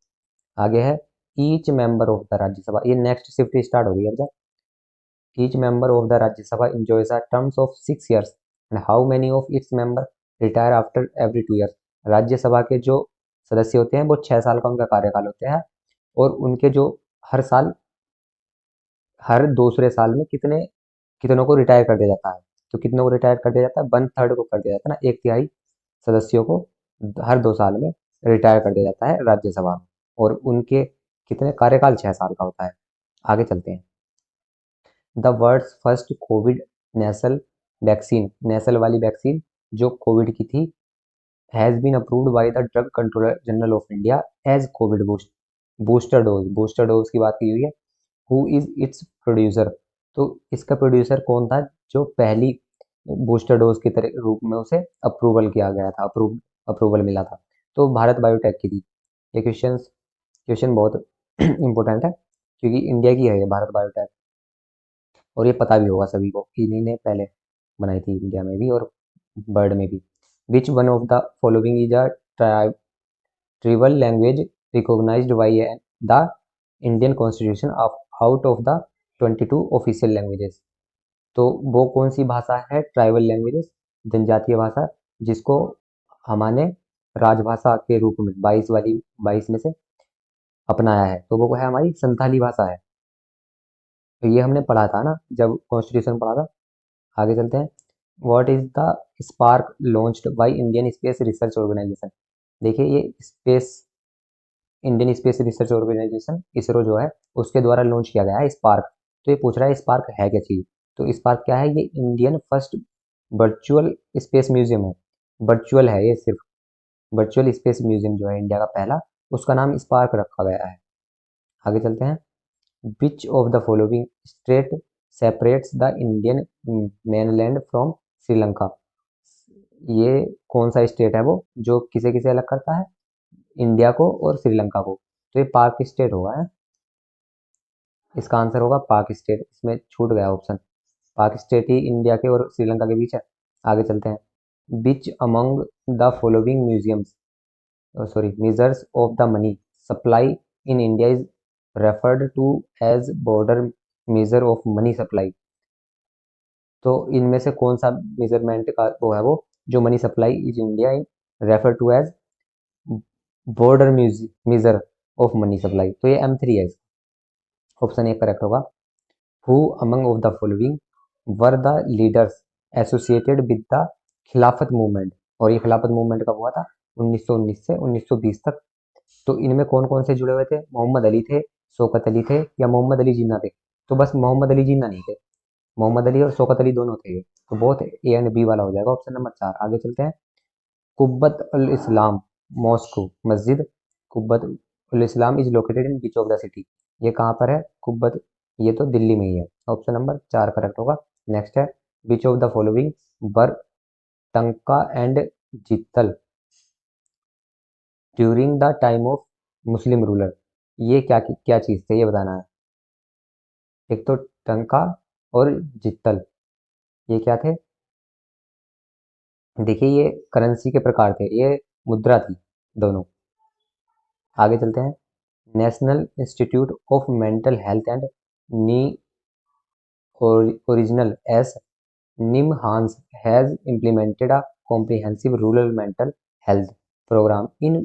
Speaker 1: आगे है each member of the Rajya Sabha, ये नेक्स्ट शिफ्ट स्टार्ट हो गई अब। Each member of the Rajya Sabha enjoys a terms of 6 years and how many of its member retire after every 2 years। Rajya Sabha के जो सदस्य होते हैं वो 6 साल का उनका कार्यकाल होता है, और उनके जो हर साल, हर दूसरे साल में कितनों को रिटायर कर दिया जाता है। तो कितनों को रिटायर कर दिया जाता है? 1/3 को कर दिया जाता है ना, 1/3 सदस्यों को हर 2 साल में रिटायर कर दिया जाता है राज्यसभा में, और उनके कितने कार्यकाल 6 साल का होता है। आगे चलते हैं। The world's first Covid national vaccine, national वाली वैक्सीन जो कोविड की थी, has been approved by the drug controller general of India as Covid booster dose की बात की हुई है। Who is its producer? तो इसका प्रोड्यूसर कौन था जो पहली बूस्टर डोज के तरह रूप में उसे अप्रूवल किया गया था, अप्रूवल मिला था? तो भारत बायोटेक की थी। ये क्वेश्चन बहुत इंपॉर्टेंट है, क्योंकि इंडिया की है ये भारत बायोटेक, और ये पता भी होगा सभी को कि इन्हीं ने पहले बनाई थी, इंडिया में भी और वर्ल्ड में भी। Which one of the following is a tribal language recognised by the Indian constitution of out of the 22 official languages? तो वो कौन सी भाषा है? ट्राइबल लैंग्वेजेस, जनजातीय भाषा, जिसको हमारे राजभाषा के रूप में 22 में से अपनाया है, तो वो है हमारी संथाली भाषा है। तो ये हमने पढ़ा था ना जब कॉन्स्टिट्यूशन पढ़ा था। आगे चलते हैं। What is the spark launched by Indian space research Organisation? देखिए ये इंडियन स्पेस रिसर्च ऑर्गेनाइजेशन इसरो जो है उसके द्वारा लॉन्च किया गया है स्पार्क। तो ये पूछ रहा है स्पार्क है क्या चीज? तो स्पार्क क्या है? ये Indian first virtual space museum है। वर्चुअल है ये, सिर्फ वर्चुअल स्पेस म्यूजियम जो है इंडिया का पहला, उसका नाम स्पार्क रखा गया है। आगे चलते हैं। Which of the following state separates the Indian mainland from Sri Lanka? ये कौन सा स्टेट है वो जो किसे किसे अलग करता है? इंडिया को और श्रीलंका को। तो ये पाक स्टेट होगा है, इसका आंसर होगा पाक स्टेट। इसमें छूट गया ऑप्शन, पाक स्टेट ही इंडिया के और श्रीलंका के बीच है। आगे चलते हैं। Which among the following museums sorry measures of the money supply in India is referred to as border measure of money supply? तो इनमें से कौन सा मेजरमेंट का वो है, वो जो money supply is India refer to as border measure of money supply? तो ये M3 है। ऑप्शन ए करेक्ट होगा। Who among of the following were the leaders associated with the Khilafat movement? और ये खिलाफत मूवमेंट कब हुआ था? 1919 से 1920 तक। तो इनमें कौन कौन से जुड़े हुए थे? मोहम्मद अली थे, शौकत अली थे, या मोहम्मद अली जिन्ना थे? तो बस मोहम्मद अली जिन्ना नहीं थे, मोहम्मद अली और शौकत अली दोनों थे ये। तो बहुत ए एंड बी वाला हो जाएगा ऑप्शन नंबर 4। आगे चलते हैं। कुब्बत उल इस्लाम मॉस्को मस्जिद, Quwwat ul Islam is located in which of the city? ये कहाँ पर है कुब्बत? ये तो दिल्ली में ही है। ऑप्शन नंबर 4 करेक्ट होगा। नेक्स्ट है। Which of the following were tanka and jital during the time of Muslim ruler? ये क्या क्या चीज थे, ये बताना है। एक तो टंका और जित्तल, ये क्या थे? देखिए ये करेंसी के प्रकार थे, ये मुद्रा थी। दोनों। आगे चलते हैं। National institute of mental health and knee original S NIMHANS has implemented a comprehensive rural mental health program in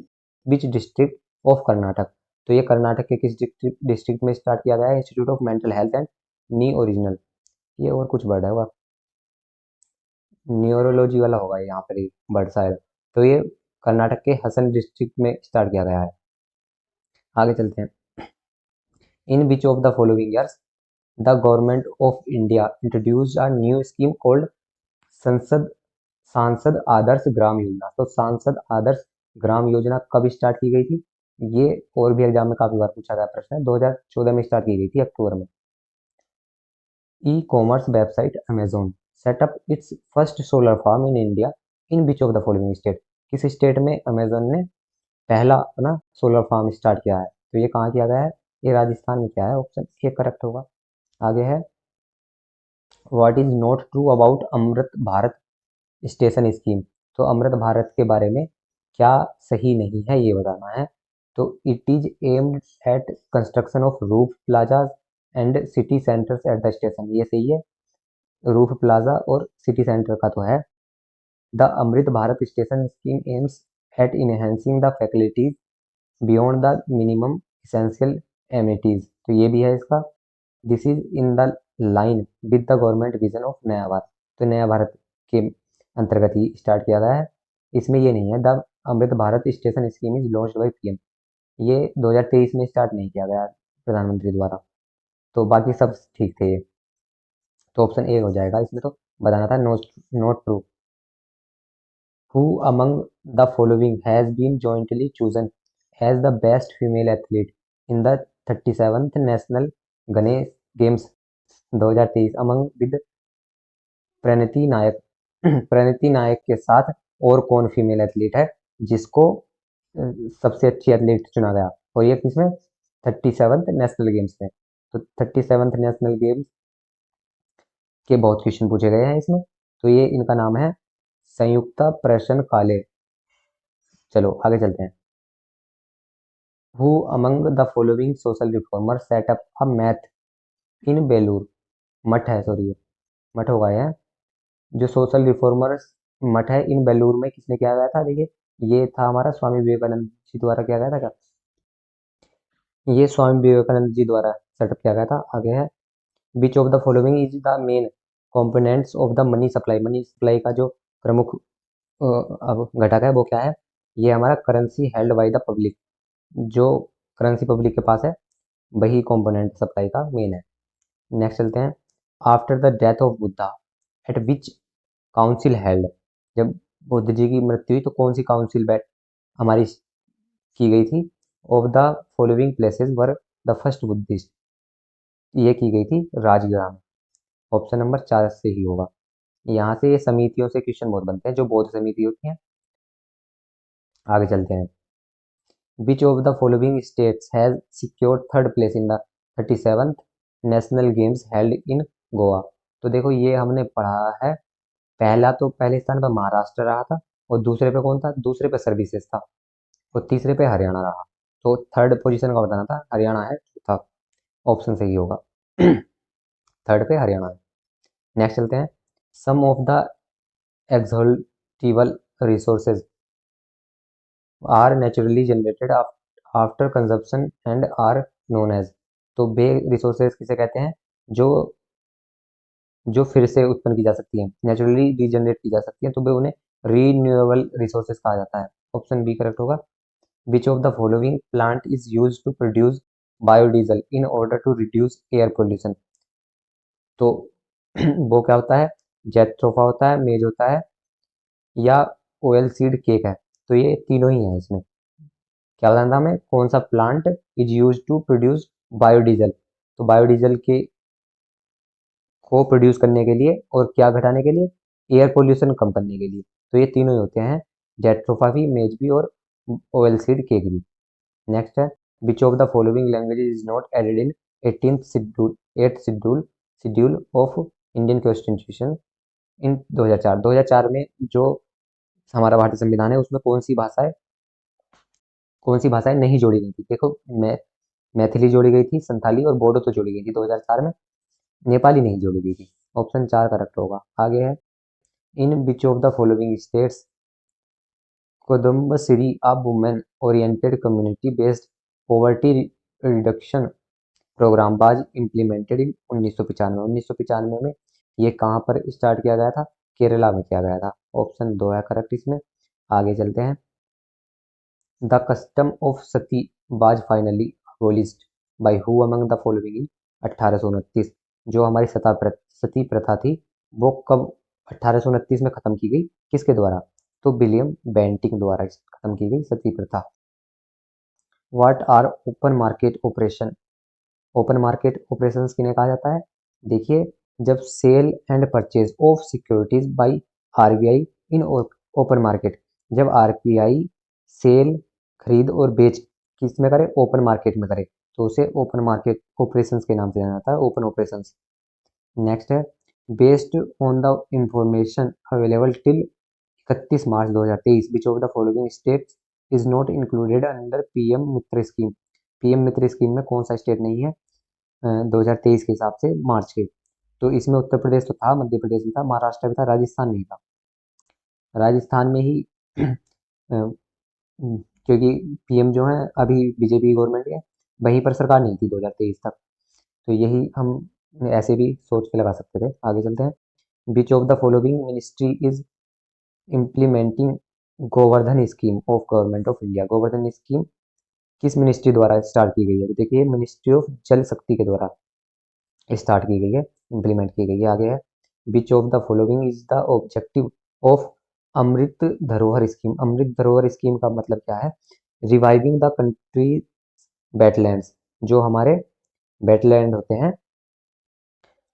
Speaker 1: which district of Karnataka. तो ये कर्नाटक के किस डिस्ट्रिक्ट में स्टार्ट किया गया है? Institute of mental health and knee original, ये और कुछ वर्ड है हुआ, न्यूरोलॉजी वाला होगा यहाँ पर ही वर्ड शायद। तो ये कर्नाटक के हसन डिस्ट्रिक्ट में स्टार्ट किया गया है। आगे चलते हैं। In which of the following years the government of India introduced a new scheme called Sansad Saansad Adarsh Gram Yojana. तो सांसद आदर्श ग्राम योजना कब स्टार्ट की गई थी? ये और भी एग्जाम में काफी बार पूछा गया प्रश्न है। 2014 में स्टार्ट की गई थी, अक्टूबर में। E commerce website Amazon set up its first solar farm in India in which of the following state. किस स्टेट में अमेजोन ने पहला अपना सोलर फार्म स्टार्ट किया है? तो ये कहाँ किया गया है? ये राजस्थान में किया है। ऑप्शन ए करेक्ट होगा। आगे है, what is not true about Amrit Bharat station scheme. तो अमृत भारत के बारे में क्या सही नहीं है, ये बताना है। तो it is aimed at construction of roof plazas and city centres at the station, ये सही है। रूफ प्लाजा और सिटी सेंटर का तो है। The Amrit Bharat station scheme aims at enhancing the facilities beyond the minimum essential amenities, तो ये भी है इसका। This is in the line with the government vision of Naya Bharat. तो नया भारत के अंतर्गत ही स्टार्ट किया गया है। इसमें ये नहीं है the Amrit Bharat station scheme is launched by PM, ये 2023 में स्टार्ट नहीं किया गया प्रधानमंत्री द्वारा। तो बाकी सब ठीक थे ये। तो ऑप्शन ए हो जाएगा इसमें, तो बताना था note not true. Who among the following has been jointly chosen as the best female athlete in the 37th national गणेश games 2023 among with Pranati Nayak. Pranati Nayak के साथ और कौन फीमेल एथलीट है जिसको सबसे अच्छी एथलीट चुना गया? और ये किसमें? 37th नेशनल गेम्स में। तो 37th नेशनल गेम्स के बहुत क्वेश्चन पूछे गए हैं इसमें। तो ये इनका नाम है संयुक्ता प्रशन काले। चलो आगे चलते हैं। Who among the following social reformer set up a math in Belur Math है, सॉरी मठ होगा यह। जो सोशल रिफॉर्मर्स मठ है इन बेलूर में किसने किया गया था? देखिए, ये था हमारा स्वामी विवेकानंद जी द्वारा किया गया था क्या? ये स्वामी विवेकानंद जी द्वारा सेटअप किया गया था। आगे है, which of the following is the main components of the money supply. Money supply का जो प्रमुख अब घटक है वो क्या है? ये हमारा currency held by the public, जो करेंसी पब्लिक के पास है वही कंपोनेंट सप्लाई का मेन है। नेक्स्ट चलते हैं। After the death of Buddha eight which council held. जब बुद्ध जी की मृत्यु हुई तो कौन सी काउंसिल बैठ हमारी की गई थी? Of the following places were the first Buddhist, ये की गई थी राजग्राम। ऑप्शन नंबर 4 से ही होगा। यहाँ से ये समितियों से क्वेश्चन बहुत बनते हैं, जो बौद्ध समिति होती हैं। आगे चलते हैं। Which of the following states has secured third place in the 37th national games held in Goa. तो देखो, ये हमने पढ़ा है। पहला तो पहले स्थान पर महाराष्ट्र रहा था, और दूसरे पे कौन था? दूसरे पे सर्विसेज था, और तीसरे पे हरियाणा रहा। तो थर्ड पोजीशन का बताना था, हरियाणा है चौथा। ऑप्शन सही होगा। थर्ड पे हरियाणा है। नेक्स्ट चलते हैं। Some of the exhaustible resources are naturally generated after consumption and are known as. तो बे रिसोर्सेज किसे कहते हैं? जो जो फिर से उत्पन्न की जा सकती हैं, नेचुरली रीजनरेट की जा सकती हैं, तो वे उन्हें रीन्यूएबल रिसोर्सेज कहा जाता है। ऑप्शन बी करेक्ट होगा। Which of the following plant is use to produce biodiesel in order to reduce air pollution. तो वो क्या होता है? जेट्रोफा होता है, मेज होता है, या ऑयल सीड केक है। तो ये तीनों ही है इसमें। क्या बताना था हमें? कौन सा plant is use to produce biodiesel. तो बायोडीजल के को प्रोड्यूस करने के लिए और क्या घटाने के लिए? एयर पोल्यूशन कम करने के लिए। तो ये तीनों ही होते हैं, जेट्रोफा भी, मेज भी, और ऑयल सीड केक भी। नेक्स्ट है, which of the following language is not added in 18th schedule 8th schedule of Indian constitution in 2004। 2004 में जो हमारा भारतीय संविधान है उसमें कौन सी भाषा है कौन सी भाषाएं नहीं जोड़ी गई थी? देखो, मैथिली जोड़ी गई थी, संथाली और बोडो तो जोड़ी गई थी 2004 में, नेपाली नहीं जोड़ी गई थी। ऑप्शन 4 करेक्ट होगा। आगे है, in which of the following states Kudumbashree a women oriented community based poverty reduction programme was implemented in 1995। 1995 में ये कहाँ पर स्टार्ट किया गया था? केरला में किया गया था। ऑप्शन 2 है करेक्ट इसमें। आगे चलते हैं, the custom of Sati was finally abolished by who among the following in 1829। जो हमारी सती प्रथा थी वो कब 1829 में खत्म की गई? किसके द्वारा? तो विलियम बेंटिंग द्वारा खत्म की गई सती प्रथा। What are open market operation? Open market operations किन्हें कहा जाता है? देखिए, जब sale and purchase of securities by RBI in open market, जब आरबीआई सेल, खरीद और बेच किस में करे? ओपन मार्केट में करे, तो उसे ओपन मार्केट ऑपरेशंस के नाम से जाना जाता है, ओपन ऑपरेशंस। नेक्स्ट है, based on the information available till 31 March 2023 which of the following states is not included under PM Mitra scheme? PM Mitra scheme में कौन सा स्टेट नहीं है 2023 के हिसाब से मार्च के? तो इसमें उत्तर प्रदेश तो था, मध्य प्रदेश भी था, महाराष्ट्र भी था, राजस्थान नहीं था। राजस्थान में ही क्योंकि पीएम जो है अभी बीजेपी गवर्नमेंट है, वहीं पर सरकार नहीं थी 2023 तक, तो यही हम ऐसे भी सोच के लगा सकते थे। आगे चलते हैं, which of the following ministry is implementing Govardhan scheme of government of India? Govardhan scheme किस मिनिस्ट्री द्वारा स्टार्ट की गई है? तो देखिए, मिनिस्ट्री ऑफ जल शक्ति के द्वारा स्टार्ट की गई है, इम्प्लीमेंट की गई है। आगे है, which of the following is the objective of Amrit Dharohar scheme? Amrit Dharohar scheme का मतलब क्या है? रिवाइविंग द कंट्री वेटलैंड्स, जो हमारे वेटलैंड होते हैं,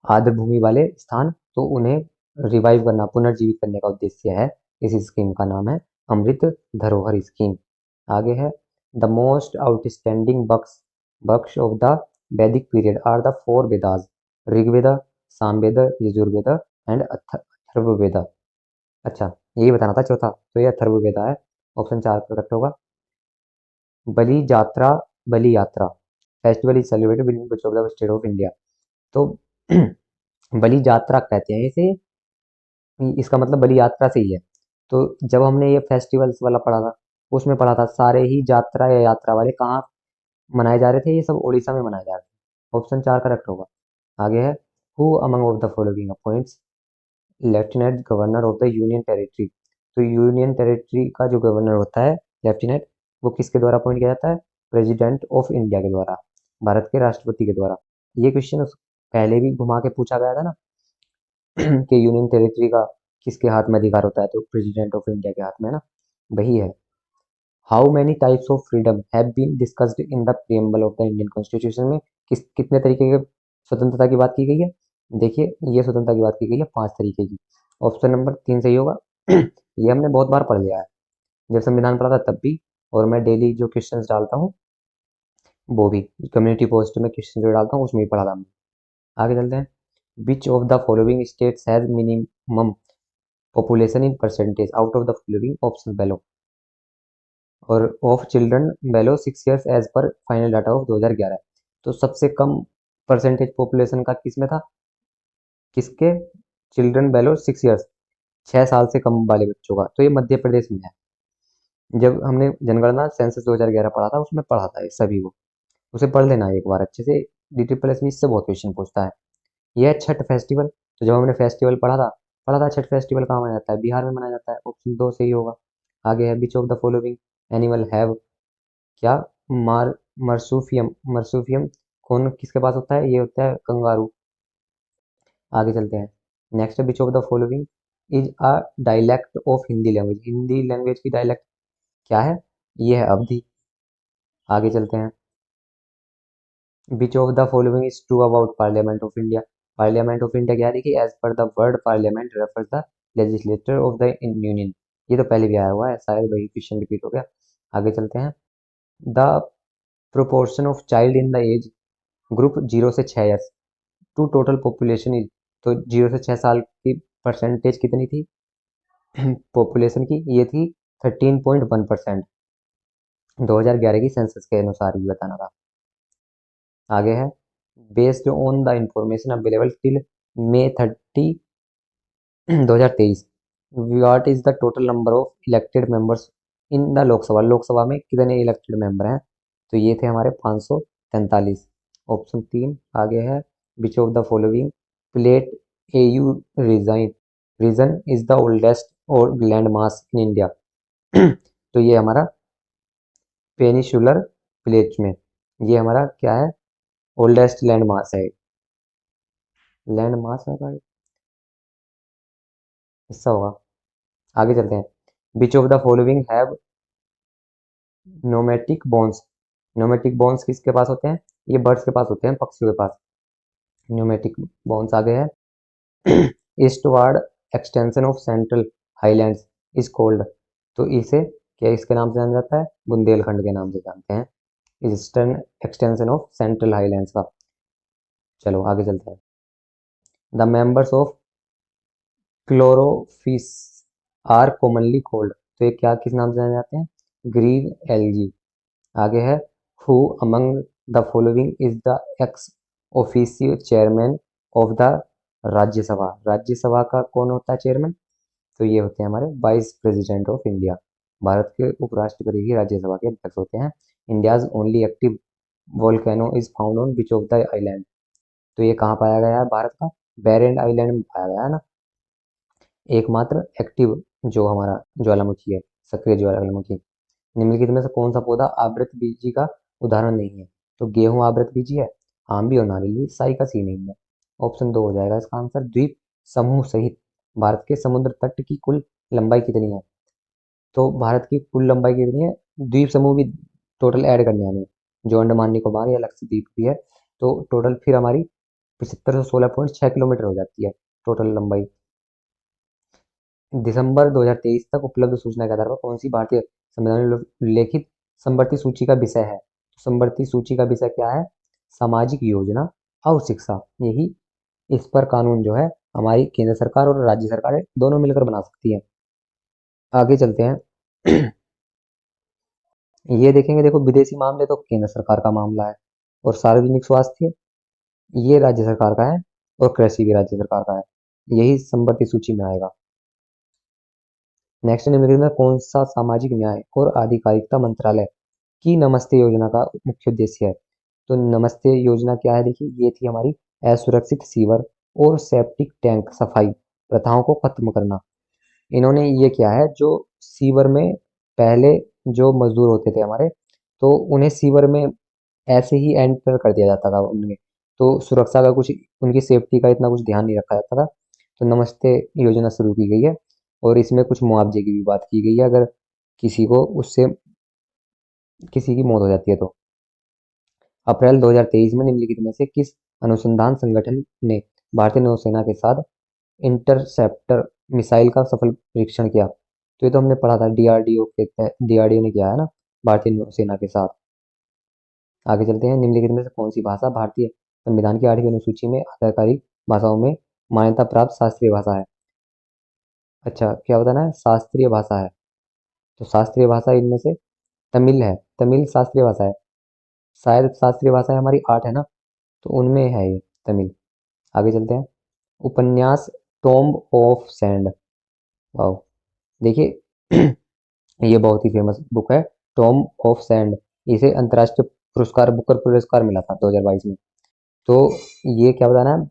Speaker 1: आर्द्र भूमि वाले स्थान, तो उन्हें रिवाइव करना, पुनर्जीवित करने का उद्देश्य है। इस स्कीम का नाम है अमृत धरोहर स्कीम। आगे है, the most outstanding books of the Vedic period are the 4 Vedas? Rigveda, Samaveda, Yajurveda and Atharvaveda. अच्छा, यही बताना था चौथा, तो ये अथर्ववेद है। ऑप्शन 4 करेक्ट होगा। बलि यात्रा, बलि यात्रा festival is celebrated with which of the state of India? तो बलि यात्रा कहते हैं इसे, इसका मतलब बलि यात्रा से ही है। तो जब हमने ये फेस्टिवल्स वाला पढ़ा था, उसमें पढ़ा था सारे ही यात्रा या यात्रा वाले कहाँ मनाए जा रहे थे? ये सब उड़ीसा में मनाए जा रहे थे। ऑप्शन 4 करेक्ट होगा। आगे है, who among of the following appoints lieutenant governor of the union territory? तो यूनियन टेरिटरी का जो गवर्नर होता है लेफ्टिनेंट, वो किसके द्वारा अपॉइंट किया जाता है? प्रेसिडेंट ऑफ इंडिया के द्वारा, भारत के राष्ट्रपति के द्वारा। ये क्वेश्चन पहले भी घुमा के पूछा गया था ना कि यूनियन टेरिटरी का किसके हाथ में अधिकार होता है? तो प्रेसिडेंट ऑफ इंडिया के हाथ में है ना, वही है। How many types of freedom have been discussed in the preamble of the Indian constitution? में कितने तरीके के स्वतंत्रता की बात की गई है? देखिए, ये स्वतंत्रता की बात की गई है 5 तरीके की। ऑप्शन नंबर 3 सही होगा। ये हमने बहुत बार पढ़ लिया है, जब संविधान पढ़ा था तब भी, और मैं डेली जो क्वेश्चन डालता हूँ वो भी कम्युनिटी पोस्ट में क्वेश्चन जो डालता हूँ उसमें भी पढ़ा था हमने। आगे चलते हैं, which of the following states has minimum population in percentage out of the following option below? और of children below 6 years age पर फाइनल डाटा ऑफ 2011। तो सबसे कम परसेंटेज पॉपुलेशन का किस में था? किसके? चिल्ड्रन बेलो 6 ईयर्स, 6 साल से कम वाले बच्चों का, तो ये मध्य प्रदेश में है। जब हमने जनगणना सेंसस 2011 पढ़ा था, उसमें पढ़ा था ये सभी को, उसे पढ़ लेना एक बार अच्छे से। डी प्लस में इससे बहुत क्वेश्चन पूछता है। यह है छठ फेस्टिवल। तो जब हमने फेस्टिवल पढ़ा था छठ फेस्टिवल कहाँ मनाया जाता है? बिहार में मनाया जाता है। ऑप्शन 2 सही होगा। आगे है, which of the following animal have क्या मार मर्सूफियम? मर्सूफियम कौन किसके पास होता है? ये होता है कंगारू। आगे चलते हैं, नेक्स्ट है, which of the following is a dialect of Hindi language? Hindi language की डायलेक्ट क्या है? ये है अवधी। आगे चलते हैं, which of the following is true about parliament of India? Parliament of India क्या है? देखिए, as per the word parliament refers the legislator of the union. ये तो पहले भी आया हुआ है, शायद वही क्वेश्चन रिपीट हो गया। आगे चलते हैं, the proportion of child in the age group 0 से 6 years to total population is? तो 0 से 6 साल की परसेंटेज कितनी थी पॉपुलेशन की? ये थी 13.1%। 2011 की सेंसस के अनुसार ही बताना था। आगे है, based on the information available till May 30, 2023, what is the total number of elected members in the Lok Sabha. Lok Sabha में कितने इलेक्टेड मेंबर हैं? तो ये थे हमारे 543। ऑप्शन 3 आगे है, which of the following plateau region region is the oldest और लैंड मास इन इंडिया। तो ये हमारा पेनिसुलर प्लेट में ये हमारा क्या है, ओल्डेस्ट लैंड मास है, लैंड मास है भाई, हिस्सा होगा। आगे चलते हैं, which of the following have pneumatic bones. Pneumatic bones किसके पास होते हैं? ये बर्ड्स के पास होते हैं, पक्षियों के पास न्यूमेटिक बोन्स। आगे है, eastward extension of central highlands is called. तो इसे क्या इसके नाम से जाना जाता है? बुंदेलखंड के नाम से जानते हैं, eastern extension of central highlands का। चलो आगे चलते हैं, the members of chlorophyceae are commonly called. तो ये क्या किस नाम से जाने जाते हैं? Green algae. आगे है, who among the following is the ex officio chairman of the Rajya Sabha. Rajya Sabha का कौन होता है चेयरमैन? तो ये होते हैं हमारे vice president of India. Bharat के उपराष्ट्रपति ही राज्यसभा के अध्यक्ष होते हैं। India's only active volcano is found on which of the island. तो ये कहाँ पाया गया है भारत का? बेरेंड आइलैंड में पाया गया है ना, एकमात्र एक्टिव जो हमारा ज्वालामुखी है, सक्रिय ज्वालामुखी। निम्नलिखित में से कौन सा पौधा आवृत बीजी का उदाहरण नहीं है? तो गेहूं आवृत बीजी है, आम भी और नारियल भी, साइकस ही नहीं है। ऑप्शन 2 हो जाएगा इसका आंसर। द्वीप समूह सहित भारत के समुद्र तट की कुल लंबाई कितनी है? तो भारत की कुल लंबाई कितनी है? द्वीप समूह भी टोटल ऐड करने हैं हमें, जो अंडमान निकोबार या लक्षद्वीप भी है, तो टोटल फिर हमारी 7516.6 किलोमीटर हो जाती है टोटल लंबाई। दिसंबर 2023 तक उपलब्ध सूचना के आधार पर कौन सी भारतीय संविधान में उल्लेखित समवर्ती सूची का विषय है? समवर्ती सूची का विषय क्या है? सामाजिक योजना और शिक्षा। यही इस पर कानून जो है हमारी केंद्र सरकार और राज्य सरकारें दोनों मिलकर बना सकती है। आगे चलते हैं, ये देखेंगे, देखो विदेशी मामले तो केंद्र सरकार का मामला है, और सार्वजनिक स्वास्थ्य ये राज्य सरकार का है, और कृषि भी राज्य सरकार का है। यही समवर्ती सूची में आएगा। नेक्स्ट, निम्नलिखित में कौन सा सामाजिक न्याय और आधिकारिकता मंत्रालय की नमस्ते योजना का मुख्य उद्देश्य है? तो नमस्ते योजना क्या है? देखिए, ये थी हमारी असुरक्षित सीवर और सेप्टिक टैंक सफाई प्रथाओं को खत्म करना। इन्होंने ये किया है, जो सीवर में पहले जो मजदूर होते थे हमारे, तो उन्हें सीवर में ऐसे ही एंटर कर दिया जाता था उनमें, तो सुरक्षा का कुछ, उनकी सेफ्टी का इतना कुछ ध्यान नहीं रखा जाता था। तो नमस्ते योजना शुरू की गई है, और इसमें कुछ मुआवजे की भी बात की गई है अगर किसी को उससे किसी की मौत हो जाती है तो। अप्रैल 2023 में निम्नलिखित में से किस अनुसंधान संगठन ने भारतीय नौसेना के साथ इंटरसेप्टर मिसाइल का सफल परीक्षण किया? तो ये तो हमने पढ़ा था, डीआरडीओ के तहत, डीआरडीओ ने किया है ना भारतीय नौसेना के साथ। आगे चलते हैं, निम्नलिखित में से कौन सी भाषा भारतीय संविधान की 8वीं अनुसूची में आधिकारिक भाषाओं में मान्यता प्राप्त शास्त्रीय भाषा है? अच्छा, क्या बताना है? शास्त्रीय भाषा है। तो शास्त्रीय भाषा इनमें से तमिल है, तमिल शास्त्रीय भाषा है। शायद शास्त्रीय भाषा हमारी 8 है ना, तो उनमें है ये तमिल। आगे चलते हैं, उपन्यास टॉम्ब ऑफ सैंड। वाओ, देखिए, ये बहुत ही फेमस बुक है, टॉम्ब ऑफ सैंड। इसे अंतर्राष्ट्रीय पुरस्कार, बुकर पुरस्कार मिला था 2022 में। तो ये क्या बताना है?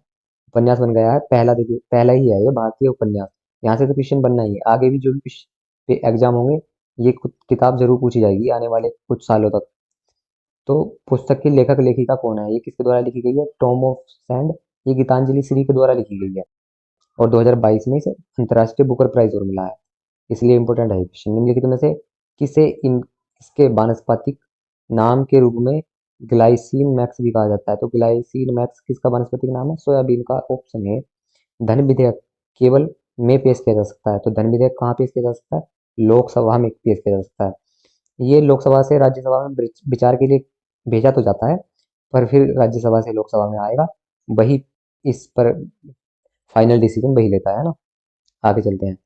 Speaker 1: उपन्यास बन गया है पहला, देखिए पहला ही है ये भारतीय उपन्यास। यहाँ से तो क्वेश्चन बनना ही है, आगे भी जो भी एग्जाम होंगे, ये किताब जरूर पूछी जाएगी आने वाले कुछ सालों तक। तो पुस्तक के लेखक लेखिका कौन है? ये किसके द्वारा लिखी गई है? टॉम ऑफ सैंड, ये गीतांजलि श्री के द्वारा लिखी गई है, और 2022 में इसे अंतर्राष्ट्रीय बुकर प्राइज और मिला है, इसलिए इंपॉर्टेंट है क्वेश्चन। निम्नलिखित में से किसे इसके वानस्पतिक नाम के रूप में ग्लाइसिन मैक्स भी कहा जाता है? तो ग्लाइसिन मैक्स किसका वानस्पतिक नाम है? सोयाबीन का। ऑप्शन है। धन विधेयक केवल में पेश किया जा सकता है, तो धन विधेयक कहाँ पेश किया जा सकता है? लोकसभा में पेश किया जा सकता है। ये लोकसभा से राज्यसभा में विचार के लिए भेजा तो जाता है, पर फिर राज्यसभा से लोकसभा में आएगा, वही इस पर फाइनल डिसीजन वही लेता है ना। आगे चलते हैं,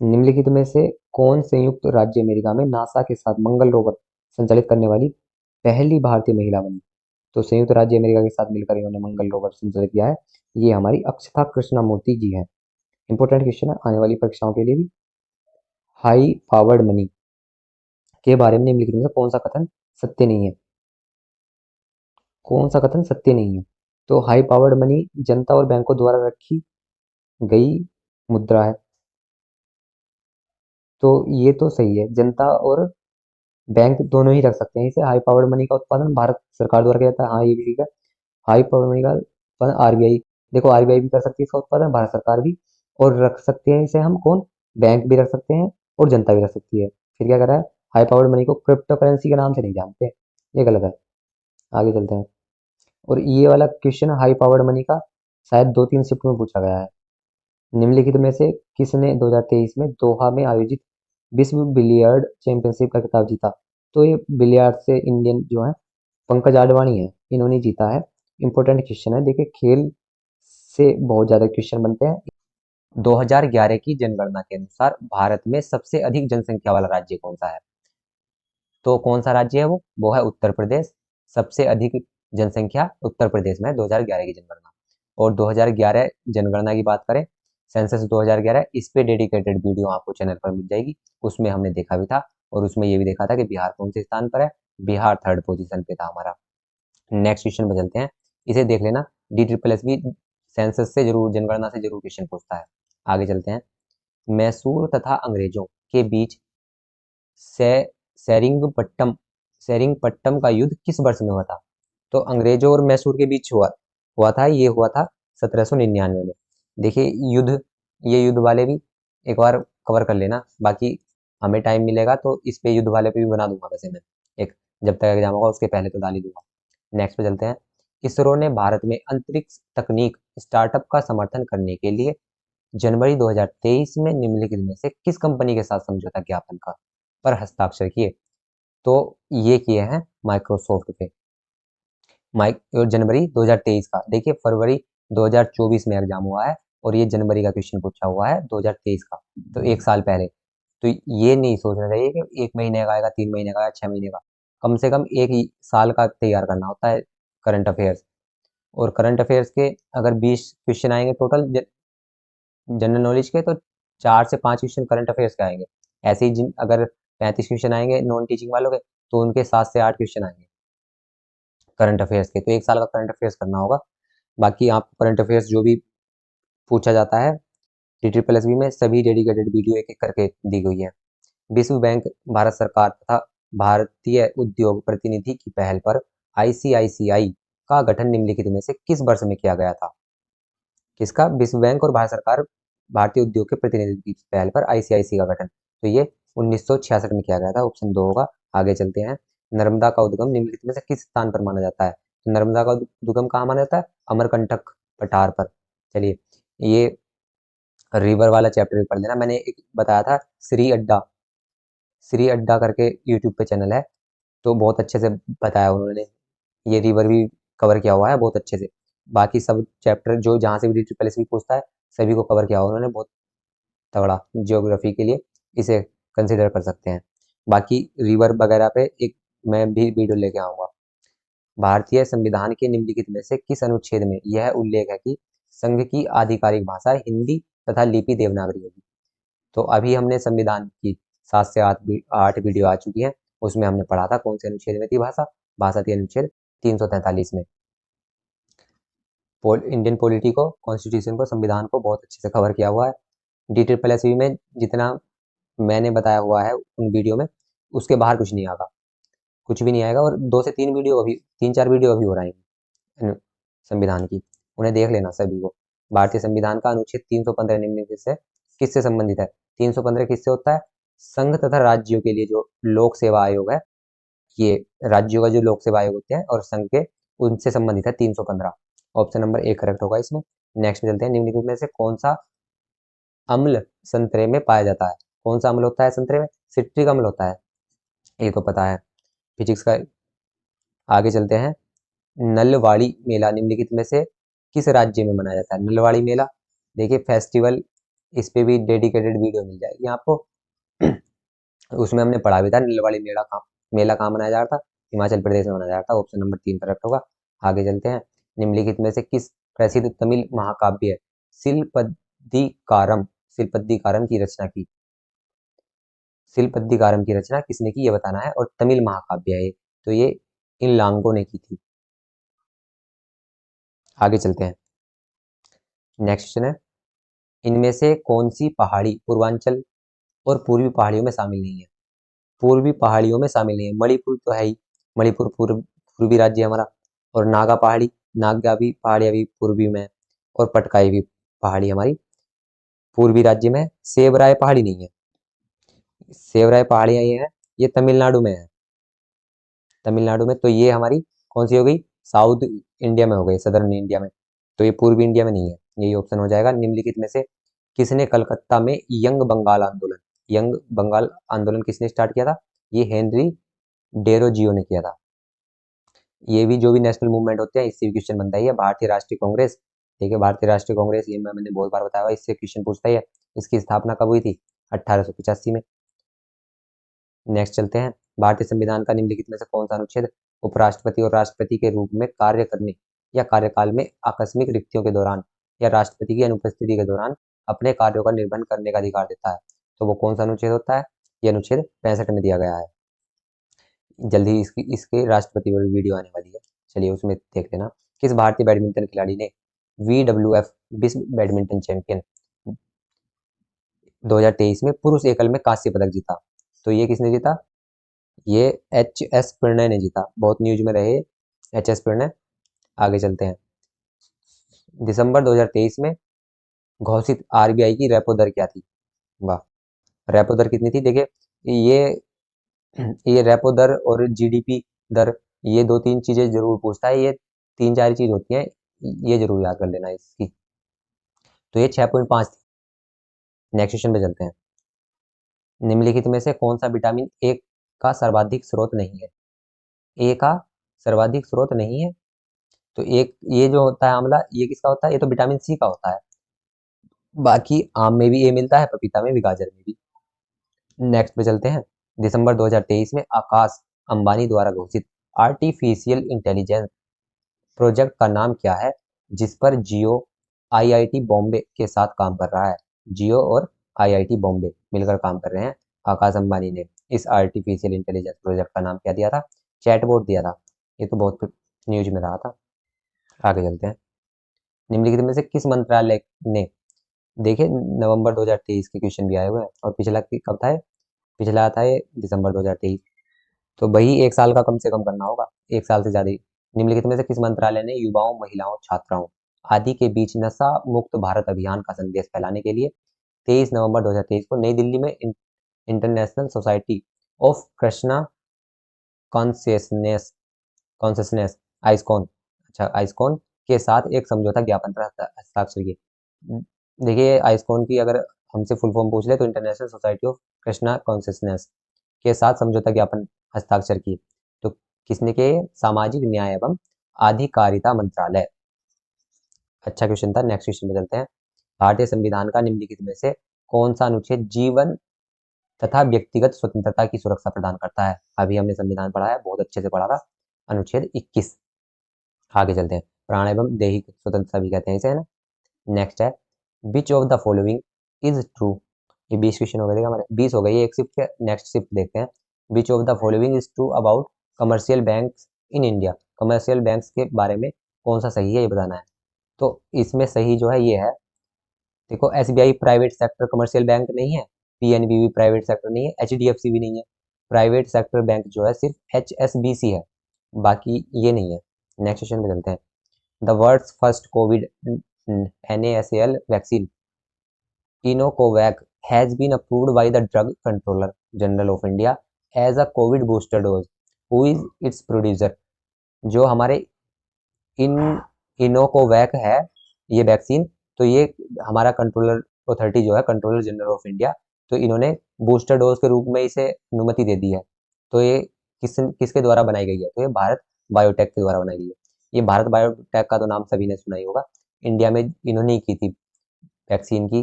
Speaker 1: निम्नलिखित में से कौन संयुक्त राज्य अमेरिका में नासा के साथ मंगल रोवर संचालित करने वाली पहली भारतीय महिला बनी? तो संयुक्त राज्य अमेरिका के साथ मिलकर इन्होंने मंगल रोवर संचालित किया है, ये हमारी अक्षता कृष्णमूर्ति जी हैं। इंपॉर्टेंट क्वेश्चन है आने वाली परीक्षाओं के लिए भी। हाई पावर्ड मनी के बारे में निम्नलिखित में से कौन सा कथन सत्य नहीं है? कौन सा कथन सत्य नहीं है? तो हाई पावर्ड मनी जनता और बैंकों द्वारा रखी गई मुद्रा है, तो ये तो सही है। जनता और बैंक दोनों ही रख सकते हैं इसे। हाई पावर्ड मनी का उत्पादन भारत सरकार द्वारा किया जाता है, हाँ ये भी ठीक है। हाई पावर्ड मनी का उत्पादन आरबीआई, देखो आरबीआई भी कर सकती है इसका उत्पादन, भारत सरकार भी, और रख सकते हैं इसे हम कौन? बैंक भी रख सकते हैं और जनता भी रख सकती है। फिर क्या कर रहा है? हाई पावर्ड मनी को क्रिप्टो करेंसी के नाम से नहीं जानते, ये गलत है। आगे चलते हैं। और ये वाला क्वेश्चन हाई पावर्ड मनी का शायद 2-3 शिफ्ट में पूछा गया है। निम्नलिखित में से किसने 2023 में दोहा में आयोजित विश्व बिलियर्ड चैंपियनशिप का खिताब जीता? तो ये बिलियर्ड से इंडियन जो है पंकज आडवाणी है, इन्होंने जीता है। इंपॉर्टेंट क्वेश्चन है, देखिए खेल से बहुत ज्यादा क्वेश्चन बनते हैं। 2011 की जनगणना के अनुसार भारत में सबसे अधिक जनसंख्या वाला राज्य कौन सा है? तो कौन सा राज्य है वो है उत्तर प्रदेश। सबसे अधिक जनसंख्या उत्तर प्रदेश में है 2011 की जनगणना। और 2011 जनगणना की बात करें, सेंसस 2011, इस पे डेडिकेटेड वीडियो आपको चैनल पर मिल जाएगी। उसमें हमने देखा भी था, और उसमें ये भी देखा था कि बिहार कौन से स्थान पर है। बिहार 3rd पोजीशन पे था हमारा। नेक्स्ट क्वेश्चन पे चलते हैं, इसे देख लेना। DSSS भी सेंसस से जरूर, जनगणना से जरूर क्वेश्चन पूछता है। आगे चलते हैं। मैसूर तथा अंग्रेजों के बीच से सेरिंगपट्टम सेरिंगपट्टम का युद्ध किस वर्ष में हुआ था? तो अंग्रेजों और मैसूर के बीच हुआ हुआ था, ये हुआ था 1799 में। देखिए युद्ध, ये युद्ध वाले भी एक बार कवर कर लेना, बाकी हमें टाइम मिलेगा तो इस पे युद्ध वाले पे भी बना दूंगा वैसे मैं एक, जब तक एग्जाम होगा उसके पहले तो डाल ही दूंगा। नेक्स्ट पे चलते हैं। इसरो ने भारत में अंतरिक्ष तकनीक स्टार्टअप का समर्थन करने के लिए जनवरी 2023 में निम्नलिखित में से किस कंपनी के साथ समझौता ज्ञापन का पर हस्ताक्षर किए? तो ये किए हैं माइक्रोसॉफ्ट पे। जनवरी 2023 का, देखिए फरवरी 2024 में एग्जाम हुआ है, और ये जनवरी का क्वेश्चन पूछा हुआ है 2023 का, तो 1 साल पहले। तो ये नहीं सोचना चाहिए कि 1 महीने का आएगा, 3 महीने का आएगा, 6 महीने का। कम से कम 1 साल का तैयार करना होता है करंट अफेयर्स। और करंट अफेयर्स के अगर 20 क्वेश्चन आएंगे टोटल जनरल नॉलेज के, तो 4 से 5 क्वेश्चन करंट अफेयर्स के आएंगे। ऐसे ही जिन अगर 35 क्वेश्चन आएंगे नॉन टीचिंग वालों के, तो उनके 7 से 8 क्वेश्चन आएंगे करंट अफेयर्स के। तो 1 साल का करंट अफेयर्स करना होगा। बाकी आपको करंट अफेयर्स जो भी पूछा जाता है DSSS में, सभी डेडिकेटेड वीडियो एक एक करके दी गई है। विश्व बैंक, भारत सरकार तथा भारतीय उद्योग प्रतिनिधि की पहल पर ICICI का गठन निम्नलिखित में से किस वर्ष में किया गया था? किसका? विश्व बैंक और भारत सरकार भारतीय उद्योग के प्रतिनिधि की पहल पर ICICI का गठन, तो ये 1966 में किया गया था। ऑप्शन 2 होगा। आगे चलते हैं। नर्मदा का उद्गम निम्नलिखित में से किस स्थान पर माना जाता है? तो नर्मदा का उद्गम कहाँ माना जाता है? अमरकंटक पठार पर। चलिए, ये रिवर वाला चैप्टर भी पढ़ लेना। मैंने एक बताया था श्री अड्डा करके यूट्यूब पे चैनल है, तो बहुत अच्छे से बताया उन्होंने। ये रिवर भी कवर किया हुआ है बहुत अच्छे से। बाकी सब चैप्टर जो जहाँ से भी DSSS भी पूछता है, सभी को कवर किया हुआ उन्होंने बहुत तगड़ा। ज्योग्राफी के लिए इसे कंसिडर कर सकते हैं। बाकी रिवर वगैरह पे एक मैं भी वीडियो लेके आऊँगा। भारतीय संविधान के निम्नलिखित में से किस अनुच्छेद में यह उल्लेख है कि संघ की आधिकारिक भाषा हिंदी तथा लिपि देवनागरी होगी? तो अभी हमने संविधान की 7 से 8 वीडियो आ चुकी है, उसमें हमने पढ़ा था कौन से अनुच्छेद में थी भाषा। भाषा थी अनुच्छेद 343 में। इंडियन पॉलिटी को, कॉन्स्टिट्यूशन को, संविधान को बहुत अच्छे से कवर किया हुआ है। DSSS में जितना मैंने बताया हुआ है उन वीडियो में, उसके बाहर कुछ नहीं आएगा, कुछ भी नहीं आएगा। और 2 से 3 वीडियो अभी, 3-4 वीडियो अभी हो रही हैं संविधान की, उन्हें देख लेना सभी को। भारतीय संविधान का अनुच्छेद 315 निम्नलिखित से किससे संबंधित है? 315 किससे होता है? संघ तथा राज्यों के लिए जो लोक सेवा आयोग है, ये राज्यों का जो लोक सेवा आयोग होते हैं और संघ के, उनसे संबंधित है 315। ऑप्शन नंबर 1 करेक्ट होगा इसमें। नेक्स्ट में चलते हैं। निम्नलिखित में से कौन सा अम्ल संतरे में पाया जाता है? कौन सा अम्ल होता है संतरे में? सिट्रिक अम्ल होता है, ये तो पता है फिजिक्स का। आगे चलते हैं। नलवाड़ी मेला निम्नलिखित में से किस राज्य में मनाया जाता है? नलवाड़ी मेला, देखिए फेस्टिवल इस पे भी डेडिकेटेड वीडियो मिल जाएगी आपको। उसमें हमने पढ़ा भी था नीलवाड़ी मेला कहाँ मनाया जा रहा था, हिमाचल प्रदेश में मनाया जा रहा था। ऑप्शन नंबर 3 करेक्ट होगा। आगे चलते हैं। निम्नलिखित में से किस प्रसिद्ध तमिल महाकाव्य शिलपद्दिकारम शिलपद्दिकारम की रचना की? शिलपद्दिकारम की रचना किसने की ये बताना है, और तमिल महाकाव्य है ये, तो ये इन लांगों ने की थी। आगे चलते हैं। नेक्स्ट क्वेश्चन है, इनमें से कौन सी पहाड़ी पूर्वांचल और पूर्वी पहाड़ियों में शामिल नहीं है? पूर्वी पहाड़ियों में शामिल नहीं है। मणिपुर तो है ही, मणिपुर पूर्वी राज्य है हमारा। और नागा भी पहाड़ी अभी पूर्वी में है। और पटकाई भी पहाड़ी हमारी पूर्वी राज्य में है। सेवराय पहाड़ी नहीं है, सेवराय पहाड़ियाँ ये है, ये तमिलनाडु में है। तमिलनाडु में, तो ये हमारी कौन सी हो गई, साउथ इंडिया में हो गई, सदर्न इंडिया में। तो ये पूर्वी इंडिया में नहीं है, यही ऑप्शन हो जाएगा। निम्नलिखित में से किसने कलकत्ता में यंग बंगाल आंदोलन किसने स्टार्ट किया था? ये हेनरी डेरोजियो ने किया था। ये भी जो भी नेशनल मूवमेंट होते हैं इससे भी क्वेश्चन बनता ही है। भारतीय राष्ट्रीय कांग्रेस, ठीक है, भारतीय राष्ट्रीय कांग्रेस, ये मैंने बहुत बार बताया हुआ, इससे क्वेश्चन पूछता ही है। इसकी स्थापना कब हुई थी? 1885 में। नेक्स्ट चलते हैं। भारतीय संविधान का निम्नलिखित में से कौन सा अनुच्छेद उपराष्ट्रपति और राष्ट्रपति के रूप में कार्य करने या कार्यकाल में आकस्मिक रिक्तियों के दौरान या राष्ट्रपति की अनुपस्थिति के दौरान अपने कार्यों का निर्वहन करने का अधिकार देता है? तो वो कौन सा अनुच्छेद होता है? ये अनुच्छेद 65 में दिया गया है। जल्दी ही इसके राष्ट्रपति वाली वीडियो आने वाली है, चलिए उसमें देख लेना। किस भारतीय बैडमिंटन खिलाड़ी ने WWF विश्व बैडमिंटन चैंपियन 2023 में पुरुष एकल में कांस्य पदक जीता? तो ये किसने जीता? ये HS प्रणय ने जीता। बहुत न्यूज में रहे HS प्रणय। आगे चलते हैं। दिसंबर 2023 में घोषित RBI की रेपो दर क्या थी? वाह, रेपो दर कितनी थी? देखिए, ये ये रेपो दर और GDP दर, ये 2-3 चीजें जरूर पूछता है। ये 3-4 चीज होती हैं, ये जरूर याद कर लेना इसकी। तो ये 6.5 थी। नेक्स्ट क्वेश्चन पे चलते हैं। निम्नलिखित में से कौन सा विटामिन ए का सर्वाधिक स्रोत नहीं है? ए का सर्वाधिक स्रोत नहीं है, तो एक ये जो होता है आंवला, ये किसका होता है? ये तो विटामिन सी का होता है। बाकी आम में भी ए मिलता है, पपीता में भी, गाजर में भी। नेक्स्ट पे चलते हैं। दिसंबर 2023 में आकाश अंबानी द्वारा घोषित आर्टिफिशियल इंटेलिजेंस प्रोजेक्ट का नाम क्या है, जिस पर जियो IIT बॉम्बे के साथ काम कर रहा है? जियो और IIT बॉम्बे मिलकर काम कर रहे हैं। आकाश अंबानी ने इस आर्टिफिशियल इंटेलिजेंस प्रोजेक्ट का नाम क्या दिया था? चैटबॉट दिया था। ये तो बहुत न्यूज में रहा था। आगे चलते हैं। निम्नलिखित में से किस मंत्रालय ने, देखिए नवंबर 2023 के क्वेश्चन भी आए हुए हैं, और पिछला कब था? पिछला था ये दिसंबर 2023। तो वही 1 साल का कम से कम करना होगा, 1 साल से ज्यादा ही। निम्नलिखित में से किस मंत्रालय ने युवाओं, महिलाओं, छात्राओं आदि के बीच नशा मुक्त भारत अभियान का संदेश फैलाने के लिए 23 नवंबर 2023 को नई दिल्ली में international society of Krishna consciousness consciousness ISKCON, अच्छा आइस्कॉन के साथ एक समझौता ज्ञापन पर हस्ताक्षर किए? देखिए, आइस्कॉन की अगर हमसे फुल फॉर्म पूछ ले तो international society of Krishna consciousness के साथ समझौता ज्ञापन हस्ताक्षर किए। तो किसने के? सामाजिक न्याय एवं आधिकारिता मंत्रालय। अच्छा क्वेश्चन था। नेक्स्ट क्वेश्चन में चलते हैं। भारतीय संविधान का निम्नलिखित में से कौन सा अनुच्छेद जीवन तथा व्यक्तिगत स्वतंत्रता की सुरक्षा प्रदान करता है? अभी हमने संविधान पढ़ा है, बहुत अच्छे से पढ़ा था। अनुच्छेद 21। आगे चलते हैं। प्राण एवं दैहिक स्वतंत्रता भी कहते हैं इसे, है ना। नेक्स्ट है, which of the following is true? ये 20 क्वेश्चन हो गए हमारे, 20 हो गई है एक शिफ्ट के। नेक्स्ट शिफ्ट देखते हैं। Which of the following is true about commercial banks in India? Commercial banks के बारे में कौन सा सही है, ये बताना है। तो इसमें सही जो है ये है, देखो SBI private sector commercial bank नहीं है, PNB भी प्राइवेट सेक्टर नहीं है, HDFC भी नहीं है। प्राइवेट सेक्टर बैंक जो है सिर्फ HSBC है, बाकी ये नहीं है। नेक्स्ट क्वेश्चन पे चलते हैं। The world's first COVID NaSAL vaccine iNCOVACC has been approved by the Drug Controller General of India as a COVID booster dose. Who is its producer? जो हमारे इन इनोकोवैक है ये वैक्सीन, तो ये हमारा कंट्रोलर अथॉरिटी जो है, कंट्रोलर जनरल ऑफ इंडिया, तो इन्होंने बूस्टर डोज के रूप में इसे अनुमति दे दी है। तो ये किसके द्वारा बनाई गई है? तो ये भारत बायोटेक के द्वारा बनाई गई है। ये भारत बायोटेक का तो नाम सभी ने सुना ही होगा। इंडिया में इन्होंने ही की थी वैक्सीन की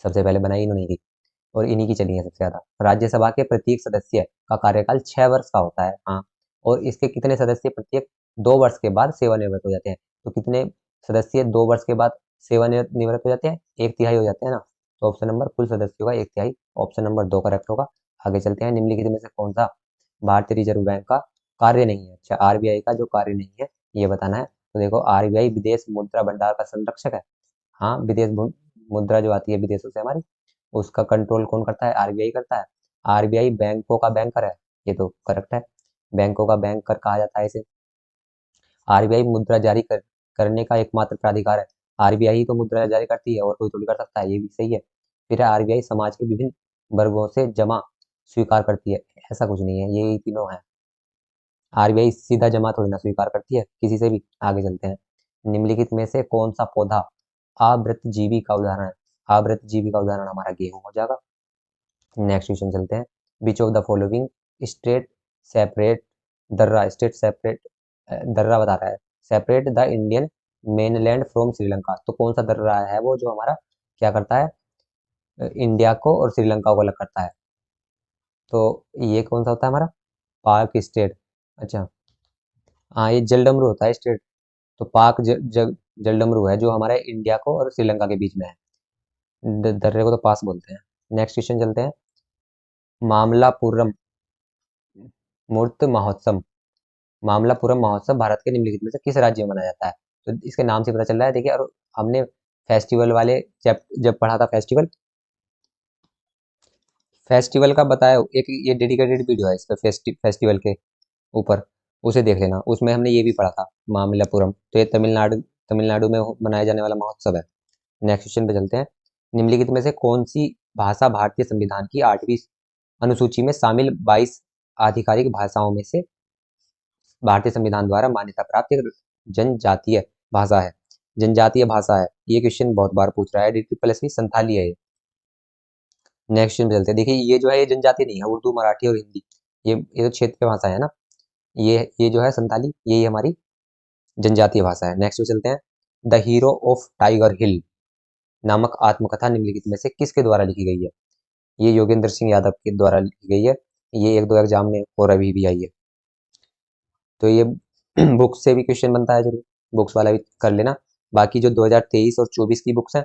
Speaker 1: सबसे पहले बनाई इन्होंने थी और इन्हीं की चली है सबसे ज़्यादा। राज्यसभा के प्रत्येक सदस्य का कार्यकाल 6 वर्ष का होता है। हाँ, और इसके कितने सदस्य प्रत्येक 2 वर्ष के बाद सेवानिवृत्त हो जाते हैं? तो कितने सदस्य 2 वर्ष के बाद सेवानिवृत्त हो जाते हैं? 1/3 हो जाते हैं ना। तो ऑप्शन नंबर कुल सदस्यों का 1/3, ऑप्शन नंबर 2 करेक्ट होगा। आगे चलते हैं। निम्नलिखित में से कौन सा भारतीय रिजर्व बैंक का कार्य नहीं है? अच्छा, आरबीआई का जो कार्य नहीं है ये बताना है। तो देखो, आरबीआई विदेश मुद्रा भंडार का संरक्षक है। हाँ, विदेश मुद्रा जो आती है विदेशों से हमारी, उसका कंट्रोल कौन करता है? आरबीआई करता है। आरबीआई बैंकों का बैंकर है, ये तो करेक्ट है। बैंकों का बैंकर कहा जाता है इसे। आरबीआई मुद्रा जारी करने का एकमात्र प्राधिकार है। आरबीआई ही तो मुद्रा जारी करती है और कोई थोड़ी कर सकता है, ये भी सही है। फिर आरबीआई समाज के विभिन्न वर्गों से जमा स्वीकार करती है, ऐसा कुछ नहीं है, ये तीनों है। आरबीआई सीधा जमा थोड़ी ना स्वीकार करती है किसी से भी। आगे चलते हैं। निम्नलिखित में से कौन सा पौधा आवृतजीवी का उदाहरण है? आवृतजीवी का उदाहरण हमारा गेहूं हो जाएगा। नेक्स्ट क्वेश्चन चलते हैं। Which of the following state separate दर्रा स्टेट सेपरेट दर्रा बता रहा है separate the Indian mainland from Sri Lanka. तो कौन सा दर्रा है वो जो हमारा क्या करता है? इंडिया को और श्रीलंका को अलग करता है। तो ये कौन सा होता है हमारा? पाक स्टेट। अच्छा, हाँ, ये जलडमरू होता है स्टेट। तो पाक जलडमरू है जो हमारे इंडिया को और श्रीलंका के बीच में है। दर्रे को तो पास बोलते हैं। नेक्स्ट क्वेश्चन चलते हैं। मामलापुरम मूर्त महोत्सव मामलापुरम महोत्सव भारत के निम्नलिखित में से किस राज्य में मनाया जाता है? तो इसके नाम से पता चल रहा है। देखिए, और हमने फेस्टिवल वाले जब पढ़ा था फेस्टिवल का बताया, एक ये डेडिकेटेड वीडियो है इस पर फेस्टिवल के ऊपर, उसे देख लेना। उसमें हमने ये भी पढ़ा था मामल्लपुरम। तो ये तमिलनाडु में मनाया जाने वाला महोत्सव है। नेक्स्ट क्वेश्चन पे चलते हैं। निम्नलिखित में से कौन सी भाषा भारतीय संविधान की 8वीं अनुसूची में शामिल 22 आधिकारिक भाषाओं में से भारतीय संविधान द्वारा मान्यता प्राप्त एक जनजातीय भाषा है? जनजातीय भाषा है, ये क्वेश्चन बहुत बार पूछ रहा है। DPSS संथाली है ये। नेक्स्ट क्वेश्चन पे चलते हैं। देखिए, ये जो है ये जनजाति नहीं है, उर्दू, मराठी और हिंदी, ये तो क्षेत्रीय भाषा है ना। ये जो है संथाली, यही हमारी जनजातीय भाषा है। नेक्स्ट पे चलते हैं। द हीरो ऑफ टाइगर हिल नामक आत्मकथा निम्नलिखित में से किसके द्वारा लिखी गई है? ये योगेंद्र सिंह यादव के द्वारा लिखी गई है। ये 1-2 एग्जाम में और अभी भी आई है। तो ये बुक से भी क्वेश्चन बनता है जरूर, बुक्स वाला भी कर लेना। बाकी जो 2023 और 24 की बुक्स हैं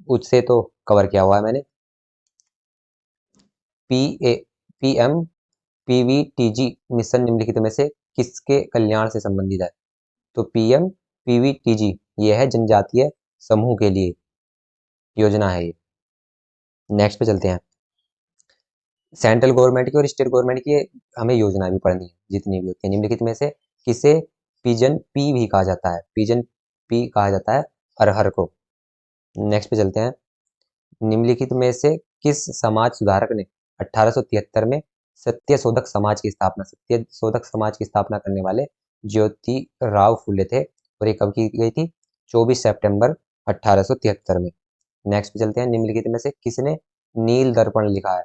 Speaker 1: उससे तो कवर किया हुआ है मैंने। पीएम पीवीटीजी मिशन निम्नलिखित में से किसके कल्याण से संबंधित है? तो पीएम पीवीटीजी ये है जनजातीय समूह के लिए योजना है ये। नेक्स्ट पे चलते हैं। सेंट्रल गवर्नमेंट की और स्टेट गवर्नमेंट की हमें योजना भी पढ़नी है जितनी भी होती है। निम्नलिखित में से किसे पिजन पी भी कहा जाता है? पिजन पी कहा जाता है अरहर को। नेक्स्ट पे चलते हैं। निम्नलिखित में से किस समाज सुधारक ने 1873 में सत्यशोधक समाज की स्थापना करने वाले ज्योतिराव फुले थे और ये कब की गई थी? 24 सितंबर 1873 में। नेक्स्ट पे चलते हैं। निम्नलिखित में से किसने नील दर्पण लिखा है?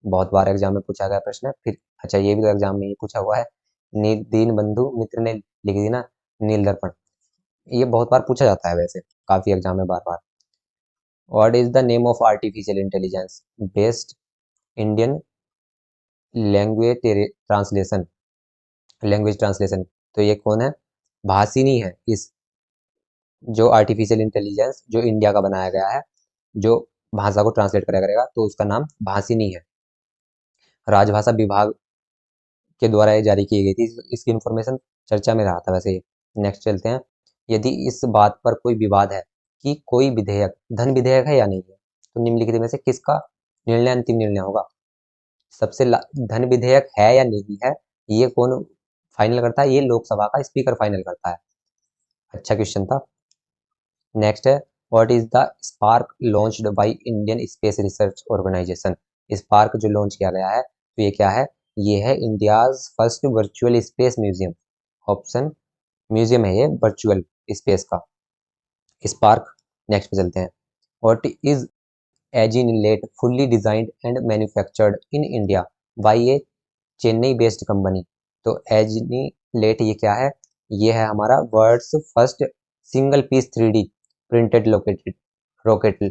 Speaker 1: बहुत बार एग्जाम में पूछा गया प्रश्न है। फिर अच्छा, ये भी तो एग्जाम में ही पूछा हुआ है। दीन बंधु मित्र ने लिख दी ना नील दर्पण। ये बहुत बार पूछा जाता है वैसे, काफी एग्जाम में बार बार। What is the name of artificial intelligence based Indian language translation? तो ये कौन है? भाषिनी है। इस जो आर्टिफिशियल इंटेलिजेंस जो इंडिया का बनाया गया है, जो भाषा को ट्रांसलेट करा करेगा, तो उसका नाम भाषिनी है। राजभाषा विभाग के द्वारा ये जारी की गई थी। इसकी इन्फॉर्मेशन चर्चा में रहा था वैसे ये। नेक्स्ट चलते हैं। यदि इस बात पर कोई विवाद है कि कोई विधेयक धन विधेयक है या नहीं है, तो निम्नलिखित में से किसका निर्णय अंतिम निर्णय होगा? धन विधेयक है या नहीं है, ये कौन फाइनल करता है? ये लोकसभा का स्पीकर फाइनल करता है। अच्छा क्वेश्चन था। नेक्स्ट है। What is the spark launched by Indian space research organisation? SPARK जो लॉन्च किया गया है, तो ये क्या है? ये है India's first virtual space museum. Option museum है ये वर्चुअल स्पेस का, स्पार्क। नेक्स्ट पे चलते हैं। What is Agnilet fully designed and manufactured in India by a Chennai based company? तो एजिनीलेट ये क्या है? ये है हमारा world's first single piece 3D printed rocket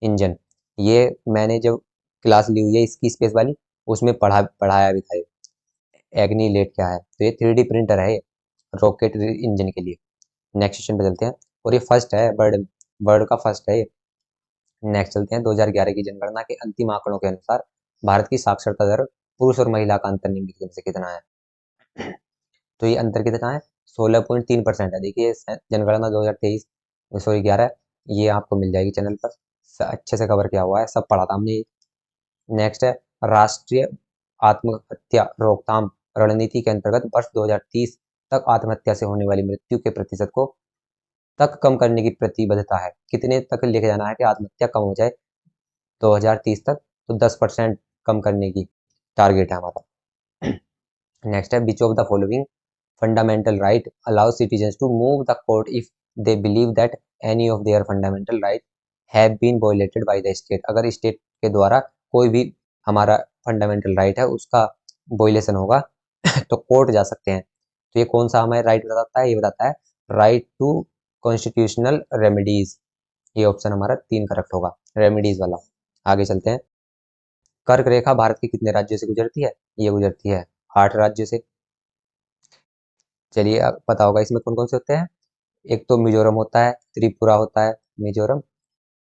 Speaker 1: engine. ये मैंने जब क्लास ली हुई है इसकी स्पेस वाली, उसमें पढ़ाया भी था ये। एग्नीलेट क्या है? तो ये 3D प्रिंटर है ये, रॉकेट इंजन के लिए। नेक्स्ट क्वेश्चन पे चलते हैं, और ये फर्स्ट है, वर्ल्ड वर्ल्ड का फर्स्ट है ये। नेक्स्ट चलते हैं, 2011 की जनगणना के अंतिम आंकड़ों के अनुसार भारत की साक्षरता दर पुरुष और महिला का अंतर निम्नलिखित में से कितना है? तो ये अंतर कितना है? 16.3% है। देखिए जनगणना 2023 सॉरी 11, ये आपको मिल जाएगी चैनल पर, अच्छे से कवर किया हुआ है, सब पढ़ा था हमने। नेक्स्ट है, राष्ट्रीय आत्महत्या रोकथाम रणनीति के अंतर्गत वर्ष 2030 तक आत्महत्या से होने वाली मृत्यु के प्रतिशत को तक कम करने की प्रतिबद्धता है। कितने तक लेके जाना है कि आत्महत्या कम हो जाए 2030 तक? तो 10% कम करने की टारगेट है हमारा। नेक्स्ट है, which of the following fundamental right allows citizens to move the court if they believe that any of their fundamental right have been violated by the state। अगर स्टेट के द्वारा कोई भी हमारा फंडामेंटल राइट है उसका violation होगा तो कोर्ट जा सकते हैं। तो ये कौन सा हमें राइट बताता है? ये बताता है राइट टू कॉन्स्टिट्यूशनल रेमेडीज। ये ऑप्शन हमारा 3 करेक्ट होगा, रेमेडीज वाला। आगे चलते हैं, कर्क रेखा भारत के कितने राज्यों से गुजरती है? ये गुजरती है 8 राज्यों से। चलिए अब पता होगा इसमें कौन कौन से होते हैं। एक तो मिजोरम होता है, त्रिपुरा होता है, मिजोरम,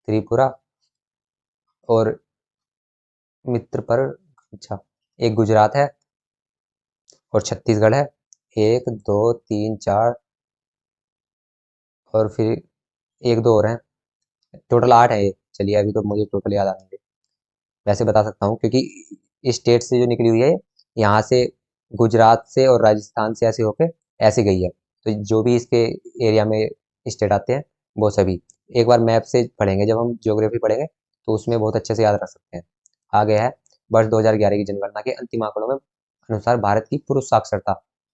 Speaker 1: त्रिपुरा और मित्र पर, अच्छा, एक गुजरात है और छत्तीसगढ़ है। 1 2 3 4 और फिर 1 2 और हैं, टोटल 8 है ये। चलिए अभी तो मुझे टोटल याद आ रहे हैं, वैसे बता सकता हूँ क्योंकि स्टेट से जो निकली हुई है, यहाँ से गुजरात से और राजस्थान से ऐसे होके ऐसे गई है। तो जो भी इसके एरिया में स्टेट आते हैं वो सभी एक बार मैप से पढ़ेंगे, जब हम ज्योग्राफी पढ़ेंगे तो उसमें बहुत अच्छे से याद रख सकते हैं। आगे है, वर्ष 2011 की जनगणना के अंतिम आंकड़ों में अनुसार भारत की पुरुष साक्षरता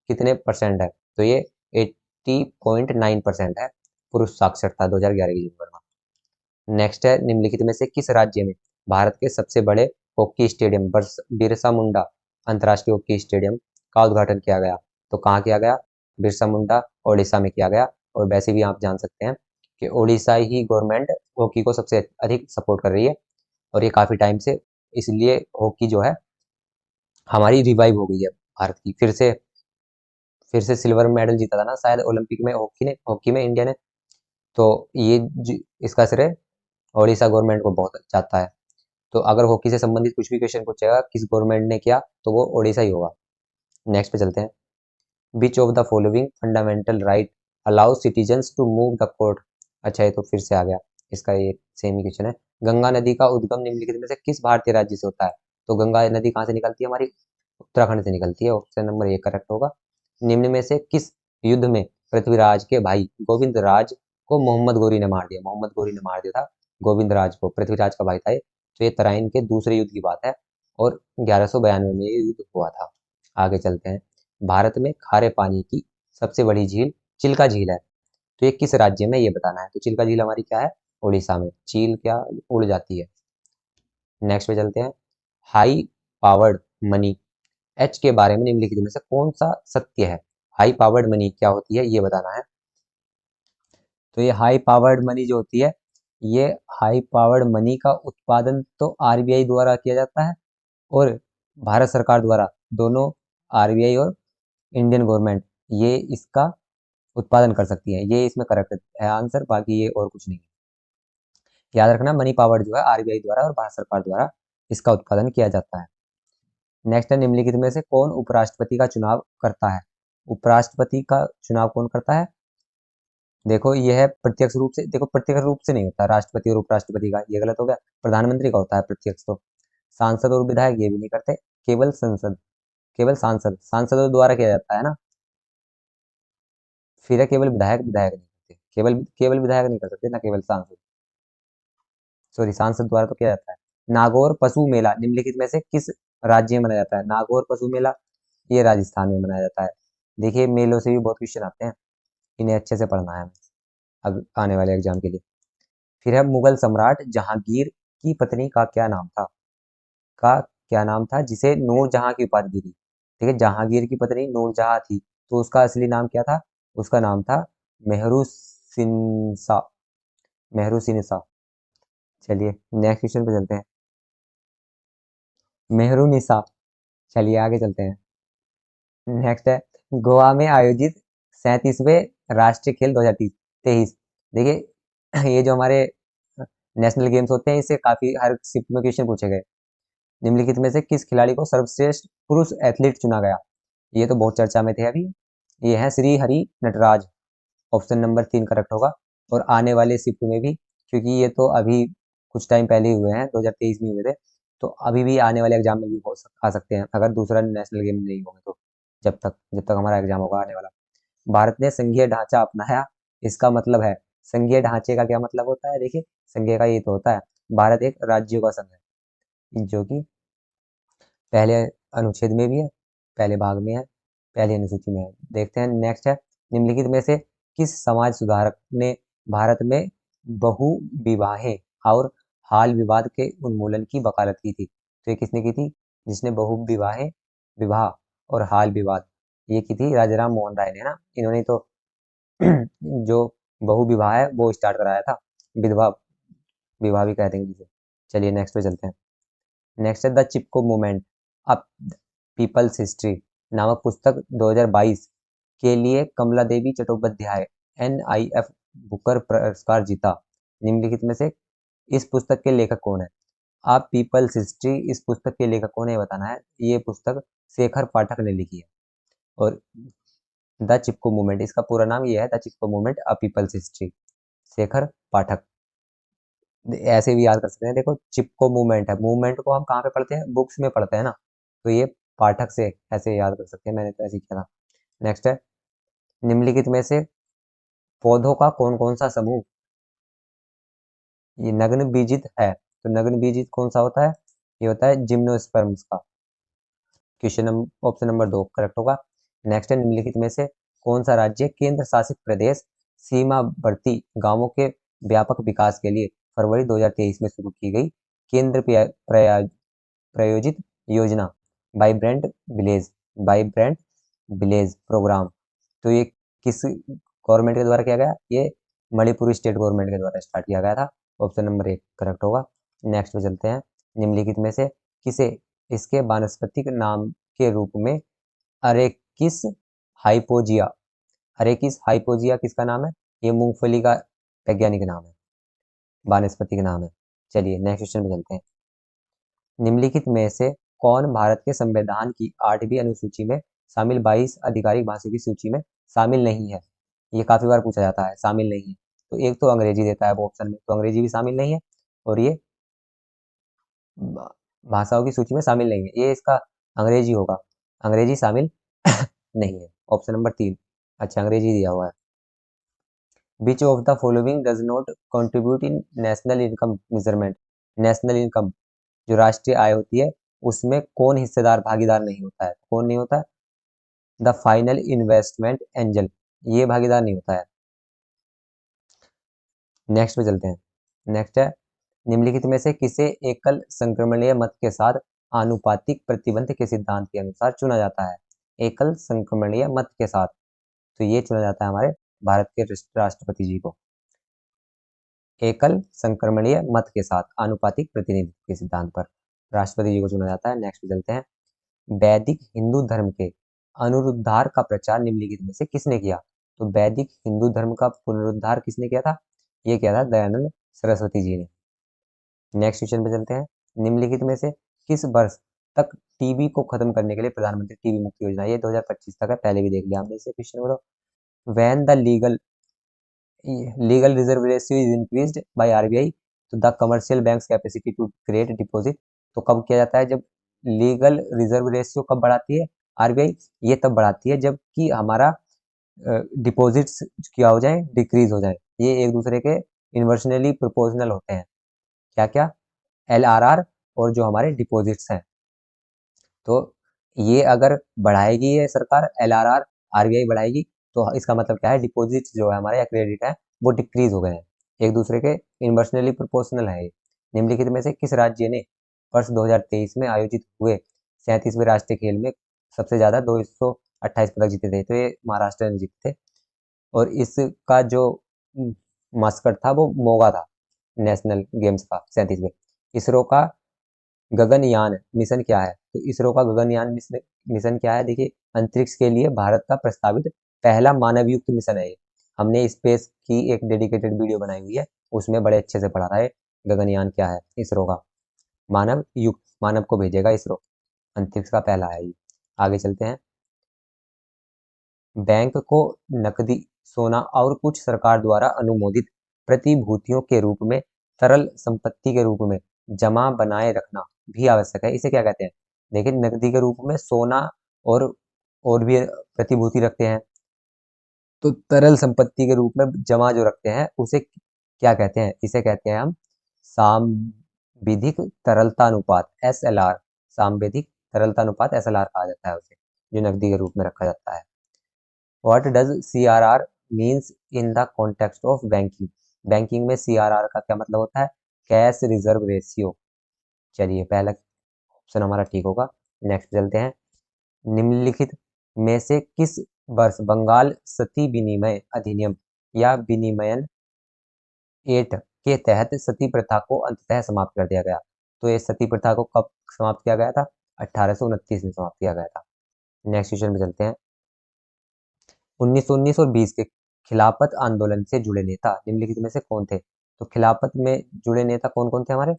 Speaker 1: कितने परसेंट है? तो ये 80.9% है पुरुष साक्षरता 2011 की जनगणना। नेक्स्ट है, निम्नलिखित में से किस राज्य में भारत के सबसे बड़े हॉकी स्टेडियम बिरसा मुंडा अंतर्राष्ट्रीय हॉकी स्टेडियम का उद्घाटन किया गया? तो कहाँ किया गया? बिरसा मुंडा ओडिशा में किया गया। और वैसे भी आप जान सकते हैं कि ओडिशा ही गवर्नमेंट हॉकी को सबसे अधिक सपोर्ट कर रही है, और ये काफ़ी टाइम से, इसलिए हॉकी जो है हमारी रिवाइव हो गई है, भारत की फिर से सिल्वर मेडल जीता था ना शायद ओलंपिक में, हॉकी में इंडिया ने। तो ये इसका श्रेय ओडिशा गवर्नमेंट को बहुत जाता है। तो अगर हॉकी से संबंधित कुछ भी क्वेश्चन पूछेगा किस गवर्नमेंट ने किया, तो वो ओडिशा ही होगा। नेक्स्ट पे चलते हैं, which of the following fundamental right allow citizens to move the court? अच्छा ये तो फिर से आ गया, इसका ये सेम ही क्वेश्चन है। गंगा नदी का उद्गम निम्नलिखित में से किस भारतीय राज्य से होता है? तो गंगा नदी कहाँ से निकलती है? हमारी उत्तराखंड से निकलती है। ऑप्शन नंबर 1 करेक्ट होगा। निम्न में से किस युद्ध में पृथ्वीराज के भाई गोविंद राज को मोहम्मद गोरी ने मार दिया? मोहम्मद गोरी ने मार दिया था गोविंद राज को, पृथ्वीराज का भाई था ये। तो ये तराइन के दूसरे युद्ध की बात है और 1192 में ये युद्ध हुआ था। आगे चलते हैं, भारत में खारे पानी की सबसे बड़ी झील चिल्का झील है, तो ये किस राज्य में, ये बताना है। तो चिल्का झील हमारी क्या है? उड़ीसा में। चील क्या उड़ जाती है। नेक्स्ट पे चलते हैं, हाई पावर्ड मनी एच के बारे में निम्नलिखित में से कौन सा सत्य है? हाई पावर्ड मनी क्या होती है ये बताना है। तो ये हाई पावर्ड मनी जो होती है, ये हाई पावर्ड मनी का उत्पादन तो आरबीआई द्वारा किया जाता है और भारत सरकार द्वारा, दोनों, आरबीआई और इंडियन गवर्नमेंट, ये इसका उत्पादन कर सकती है। ये इसमें करेक्ट है आंसर, बाकी ये और कुछ नहीं है। याद रखना, मनी पावर्ड जो है आरबीआई द्वारा और भारत सरकार द्वारा इसका उत्पादन किया जाता है। नेक्स्ट है, निम्नलिखित में से कौन उपराष्ट्रपति का चुनाव करता है? उपराष्ट्रपति का चुनाव कौन करता है? देखो ये है प्रत्यक्ष रूप से, देखो प्रत्यक्ष रूप से नहीं होता राष्ट्रपति और उपराष्ट्रपति का, ये गलत हो गया। प्रधानमंत्री का होता है प्रत्यक्ष तो। सांसद और विधायक ये भी नहीं करते, केवल संसद, केवल सांसदों द्वारा किया जाता है ना। फिर है केवल विधायक, विधायक नहीं करते, केवल केवल विधायक नहीं कर सकते ना, केवल सांसद, सॉरी सांसद द्वारा तो किया जाता है। नागौर पशु मेला निम्नलिखित में से किस राज्य में मनाया जाता है? नागौर पशु मेला ये राजस्थान में मनाया जाता है। देखिए मेलों से भी बहुत क्वेश्चन आते हैं, इन्हें अच्छे से पढ़ना है अब आने वाले एग्जाम के लिए। फिर है, मुगल सम्राट जहांगीर की पत्नी का क्या नाम था? का क्या नाम था जिसे नूरजहां की उपाधि दी थी? ठीक है, जहांगीर की पत्नी नूरजहां थी, तो उसका असली नाम क्या था? उसका नाम था मेहरू सिनसा, मेहरू सिनसा। चलिए नेक्स्ट क्वेश्चन पे चलते हैं। मेहरुनिसा। चलिए आगे चलते हैं। नेक्स्ट है गोवा में आयोजित 37वें राष्ट्रीय खेल 2023। देखिए ये जो हमारे नेशनल गेम्स होते हैं, इससे काफी हर शिफ्ट में क्वेश्चन पूछे गए। निम्नलिखित में से किस खिलाड़ी को सर्वश्रेष्ठ पुरुष एथलीट चुना गया? ये तो बहुत चर्चा में थे अभी। ये है Shri Hari Nataraj. Option number 3 correct होगा। और आने वाले शिफ्ट में भी, क्योंकि ये तो अभी कुछ टाइम पहले ही हुए हैं, 2023 में हुए थे, तो अभी भी आने वाले एग्जाम में भी आ सकते हैं, अगर दूसरा नेशनल गेम नहीं होंगे तो। जब तक हमारा एग्जाम होगा आने वाला। भारत ने संघीय ढांचा अपनाया, इसका मतलब है, संघीय ढांचे का क्या मतलब होता है? देखिए संघीय का ये तो होता है, भारत एक राज्यों का संघ है, जो कि पहले अनुच्छेद में भी है, पहले भाग में है, पहली अनुसूची में है। देखते हैं नेक्स्ट है, निम्नलिखित में से किस समाज सुधारक ने भारत में बहु विवाहें और हाल विवाद के उन्मूलन की वकालत की थी? तो ये किसने की थी? जिसने बहु विवाहें, विवाह और हाल विवाद, ये की थी राजाराम मोहन राय ने ना। इन्होंने तो जो बहु विवाह है वो स्टार्ट कराया था, विधवा विवाह भी कहते हैं जिसे। चलिए नेक्स्ट पे चलते हैं। नेक्स्ट है the Chipko movement a people's history नामक पुस्तक 2022 के लिए कमला देवी चट्टोपाध्याय NIF बुकर पुरस्कार जीता। निम्नलिखित में से इस पुस्तक के लेखक कौन है? आप पीपल्स हिस्ट्री, इस पुस्तक के लेखक कौन है ये बताना है। ये पुस्तक शेखर पाठक ने लिखी है। और द चिपको मूवमेंट, इसका पूरा नाम ये है, the Chipko movement a people's history, Shekhar Pathak. ऐसे भी याद कर सकते हैं। देखो चिपको मूवमेंट है, मूवमेंट को हम कहाँ पे पढ़ते हैं? बुक्स में पढ़ते हैं ना, तो ये पाठक से ऐसे याद कर सकते हैं, मैंने तो ऐसे ही किया था। नेक्स्ट है, निम्नलिखित में से पौधों का कौन कौन सा समूह ये नग्न बीजित है? तो नग्न बीजित कौन सा होता है? ये होता है जिम्नोस्पर्म्स का। क्वेश्चन ऑप्शन नंबर 2 करेक्ट होगा। नेक्स्ट है, निम्नलिखित में से कौन सा राज्य केंद्र शासित प्रदेश सीमावर्ती गांवों के व्यापक विकास के लिए फरवरी 2023 में शुरू की गई केंद्र प्रायोजित योजना vibrant village, vibrant village programme? तो ये किस गवर्नमेंट के द्वारा किया गया? ये मणिपुर स्टेट गवर्नमेंट के द्वारा स्टार्ट किया गया था। ऑप्शन नंबर 1 करेक्ट होगा। नेक्स्ट पे चलते हैं। निम्नलिखित में से किसे इसके वानस्पतिक नाम के रूप में अरेकिस हाइपोजिया, अरेकिस हाइपोजिया किसका नाम है? ये मूंगफली का वैज्ञानिक नाम है, वानस्पतिक नाम है। चलिए नेक्स्ट क्वेश्चन पे चलते हैं। निम्नलिखित में से कौन भारत के संविधान की 8वीं अनुसूची में शामिल 22 आधिकारिक भाषाओं की सूची में शामिल नहीं है? ये काफी बार पूछा जाता है, शामिल नहीं है। तो एक तो अंग्रेजी देता है वो ऑप्शन में, तो अंग्रेजी भी शामिल नहीं है, और ये भाषाओं की सूची में शामिल नहीं है, ये इसका अंग्रेजी होगा। अंग्रेजी शामिल नहीं है। ऑप्शन नंबर 3, अच्छा अंग्रेजी दिया हुआ है। Which of the following does not contribute in national income measurement? National income जो राष्ट्रीय आय होती है, उसमें कौन हिस्सेदार भागीदार नहीं होता है? कौन नहीं होता है? द फाइनल इन्वेस्टमेंट एंजल, ये भागीदार नहीं होता है। नेक्स्ट पे चलते हैं। नेक्स्ट है, निम्नलिखित में से किसे एकल संक्रमणीय मत के साथ आनुपातिक प्रतिबंध के सिद्धांत के अनुसार चुना जाता है? एकल संक्रमणीय मत के साथ, तो ये चुना जाता है हमारे भारत के राष्ट्रपति जी को, एकल संक्रमणीय मत के साथ आनुपातिक प्रतिनिधित्व के सिद्धांत पर राष्ट्रपति जी को चुना जाता है। नेक्स्ट पे चलते हैं। वैदिक हिंदू धर्म के अनुरुद्धार का प्रचार निम्नलिखित में से किसने किया? तो वैदिक हिंदू धर्म का पुनरुद्धार किसने किया था? ये किया था दयानंद सरस्वती जी ने। नेक्स्ट क्वेश्चन पे चलते हैं। निम्नलिखित में से किस वर्ष तक टीबी को खत्म करने के लिए प्रधानमंत्री टीबी मुक्ति योजना, ये 2025 तक है, पहले भी देख लिया हमने इसे क्वेश्चन को। When the legal reserve ratio is increased by RBI तो the commercial banks capacity to create deposit, तो कब किया जाता है? जब लीगल रिजर्व रेशियो कब बढ़ाती है RBI? ये तब बढ़ाती है जब कि हमारा डिपॉजिट्स क्या हो जाए, डिक्रीज हो जाए। ये एक दूसरे के इन्वर्सनली प्रोपोर्शनल होते हैं। क्या क्या? LRR और जो हमारे डिपॉजिट्स हैं। तो ये अगर बढ़ाएगी ये सरकार LRR, RBI बढ़ाएगी, तो इसका मतलब क्या है? डिपॉजिट जो है हमारे या क्रेडिट है वो डिक्रीज हो गए हैं, एक दूसरे के इन्वर्सनली प्रोपोर्शनल है ये। निम्नलिखित में से किस राज्य ने वर्ष 2023 में आयोजित हुए 37वें राष्ट्रीय खेल में सबसे ज्यादा 228 पदक जीते थे? तो ये महाराष्ट्र ने जीते थे, और इसका जो मास्कट था वो मोगा था। नेशनल गेम्स का 37वें। इसरो का गगनयान मिशन क्या है? तो इसरो का गगनयान मिशन मिशन क्या है? देखिए, अंतरिक्ष के लिए भारत का प्रस्तावित पहला मानव युक्त मिशन है ये। हमने स्पेस की एक डेडिकेटेड वीडियो बनाई हुई है, उसमें बड़े अच्छे से पढ़ा था ये गगनयान क्या है इसरो का। मानव युक्त, मानव को भेजेगा इसरो, अंतरिक्ष का पहला है ये। आगे चलते हैं। बैंक को नकदी, सोना और कुछ सरकार द्वारा अनुमोदित प्रतिभूतियों के रूप में तरल संपत्ति के रूप में जमा बनाए रखना भी आवश्यक है। इसे क्या कहते हैं? देखिए, नकदी के रूप में सोना और भी प्रतिभूति रखते हैं, तो तरल संपत्ति के रूप में जमा जो रखते हैं उसे क्या कहते हैं? इसे कहते हैं हम सांविधिक तरलता अनुपात, SLR। सांविधिक तरलता अनुपात SLR कहा जाता है उसे, जो नकदी के रूप में रखा जाता है। What does CRR means in the context of banking? Banking में CRR का क्या मतलब होता है? Cash reserve ratio. चलिए, पहला ऑप्शन हमारा ठीक होगा। नेक्स्ट चलते हैं। निम्नलिखित में से किस वर्ष बंगाल सती विनिमय अधिनियम या विनिमयन एक्ट के तहत सती प्रथा को अंततः समाप्त कर दिया गया? तो ये सती प्रथा को कब समाप्त किया गया था? 1829 में समाप्त किया गया था। नेक्स्ट क्वेश्चन में चलते हैं। 1919 और 20 के खिलाफत आंदोलन से जुड़े नेता निम्नलिखित में से कौन थे? तो खिलाफत में जुड़े नेता कौन कौन थे हमारे?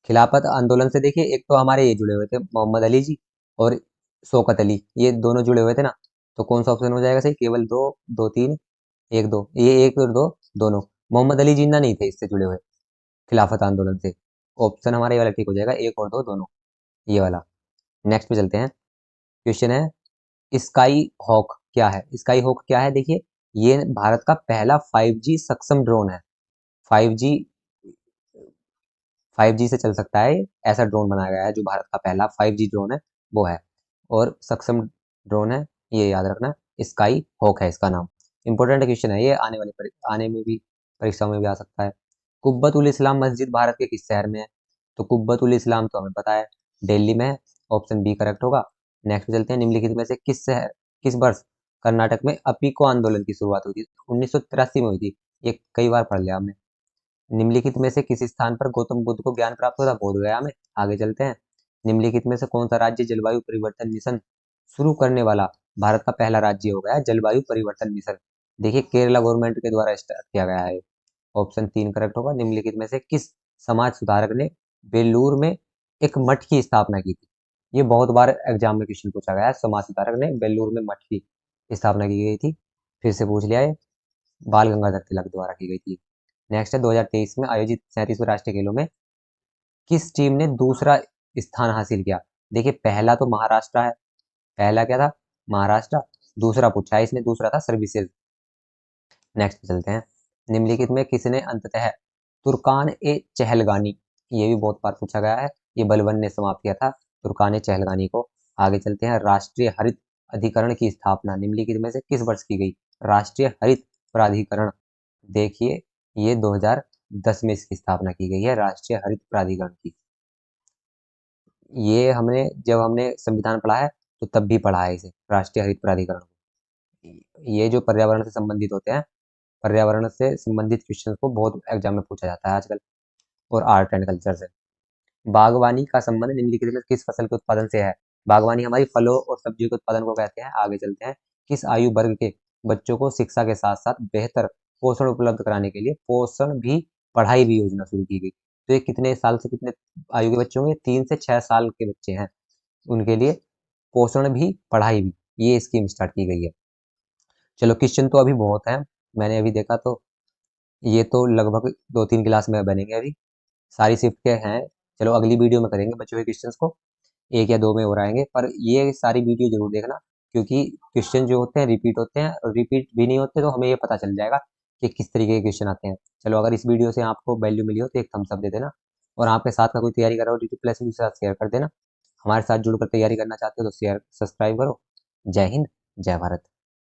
Speaker 1: खिलाफत आंदोलन से देखिए, एक तो हमारे ये जुड़े हुए थे मोहम्मद अली जी और शौकत अली, ये दोनों जुड़े हुए थे ना। तो कौन सा ऑप्शन हो जाएगा सही? केवल दो, दो तीन, एक दो, ये एक और दो दोनों। मोहम्मद अली जिन्ना नहीं थे इससे जुड़े हुए खिलाफत आंदोलन से। ऑप्शन हमारा ये वाला ठीक हो जाएगा, एक और दो दोनों, ये वाला। नेक्स्ट पे चलते हैं। क्वेश्चन है, स्काई हॉक क्या है? स्काई हॉक क्या है? देखिए, ये भारत का पहला 5G सक्षम ड्रोन है। 5G 5G से चल सकता है, ऐसा ड्रोन बनाया गया है जो भारत का पहला 5G ड्रोन है, वो है। और सक्षम ड्रोन है, ये याद रखना। स्काई हॉक है इसका नाम। इंपॉर्टेंट क्वेश्चन है ये, आने में भी परीक्षाओं में भी आ सकता है। कुब्बत उल इस्लाम मस्जिद भारत के किस शहर में है? तो कुब्बत उल इस्लाम तो हमें पता है दिल्ली में है, ऑप्शन बी करेक्ट होगा। नेक्स्ट चलते हैं। निम्नलिखित में से किस वर्ष कर्नाटक में अपीको आंदोलन की शुरुआत हुई थी? 1983 में हुई थी, ये कई बार पढ़ लिया हमने। निम्नलिखित में से किस स्थान पर गौतम बुद्ध को ज्ञान प्राप्त हुआ था? बोध गया में। आगे चलते हैं। निम्नलिखित में से कौन सा राज्य जलवायु परिवर्तन मिशन शुरू करने वाला भारत का पहला राज्य हो गया है? जलवायु परिवर्तन मिशन, देखिए, केरला गवर्नमेंट के द्वारा स्टार्ट किया गया है। ऑप्शन 3 करेक्ट होगा। निम्नलिखित में से किस समाज सुधारक ने बेलूर में एक मठ की स्थापना की थी? ये बहुत बार एग्जाम में क्वेश्चन पूछा गया है। समाज सुधारक ने बेलूर में मठ की स्थापना की गई थी, फिर से पूछ लिया है, बाल गंगाधर तिलक द्वारा की गई थी। नेक्स्ट है, 2023 में आयोजित 37वें राष्ट्रीय खेलों में किस टीम ने दूसरा स्थान हासिल किया? देखिए, पहला तो महाराष्ट्र है। पहला क्या था? महाराष्ट्र। दूसरा पूछा है इसने, दूसरा था सर्विसेज। नेक्स्ट चलते हैं। निम्नलिखित में किसने अंततः तुर्कान ए चहलगानी, ये भी बहुत बार पूछा गया है, ये बलबन ने समाप्त किया था तुर्कान ए चहलगानी को। आगे चलते हैं। राष्ट्रीय हरित अधिकरण की स्थापना निम्नलिखित में से किस वर्ष की गई? राष्ट्रीय हरित प्राधिकरण, देखिए, ये 2010 में इसकी स्थापना की गई है, राष्ट्रीय हरित प्राधिकरण की। ये हमने जब हमने संविधान पढ़ा है तो तब भी पढ़ा है इसे, राष्ट्रीय हरित प्राधिकरण को। ये जो पर्यावरण से संबंधित होते हैं, पर्यावरण से संबंधित क्वेश्चन को बहुत एग्जाम में पूछा जाता है आजकल, और आर्ट एंड कल्चर से। बागवानी का संबंध निम्नलिखित में किस फसल के उत्पादन से है? बागवानी हमारी फलों और सब्जियों के उत्पादन को कहते हैं। आगे चलते हैं। किस आयु वर्ग के बच्चों को शिक्षा के साथ साथ बेहतर पोषण उपलब्ध कराने के लिए पोषण भी पढ़ाई भी योजना शुरू की गई? तो ये कितने साल से कितने आयु के बच्चे होंगे? 3 से 6 साल के बच्चे हैं, उनके लिए पोषण भी पढ़ाई भी, ये स्कीम स्टार्ट की गई है। चलो, क्वेश्चन तो अभी बहुत है, मैंने अभी देखा तो ये तो लगभग 2-3 क्लास में बनेंगे अभी, सारी शिफ्ट के हैं। चलो, अगली वीडियो में करेंगे बच्चों के क्वेश्चंस को, 1 या 2 में और आएंगे, पर ये सारी वीडियो जरूर देखना, क्योंकि क्वेश्चन जो होते हैं रिपीट होते हैं, और रिपीट भी नहीं होते तो हमें ये पता चल जाएगा कि किस तरीके के क्वेश्चन आते हैं। चलो, अगर इस वीडियो से आपको वैल्यू मिली हो तो एक थम्स अप दे देना, और आपके साथ का कोई तैयारी कर रहा हो ड्यूटी प्लस के साथ शेयर कर देना। हमारे साथ जुड़कर तैयारी करना चाहते हो तो शेयर सब्सक्राइब करो। जय हिंद, जय भारत।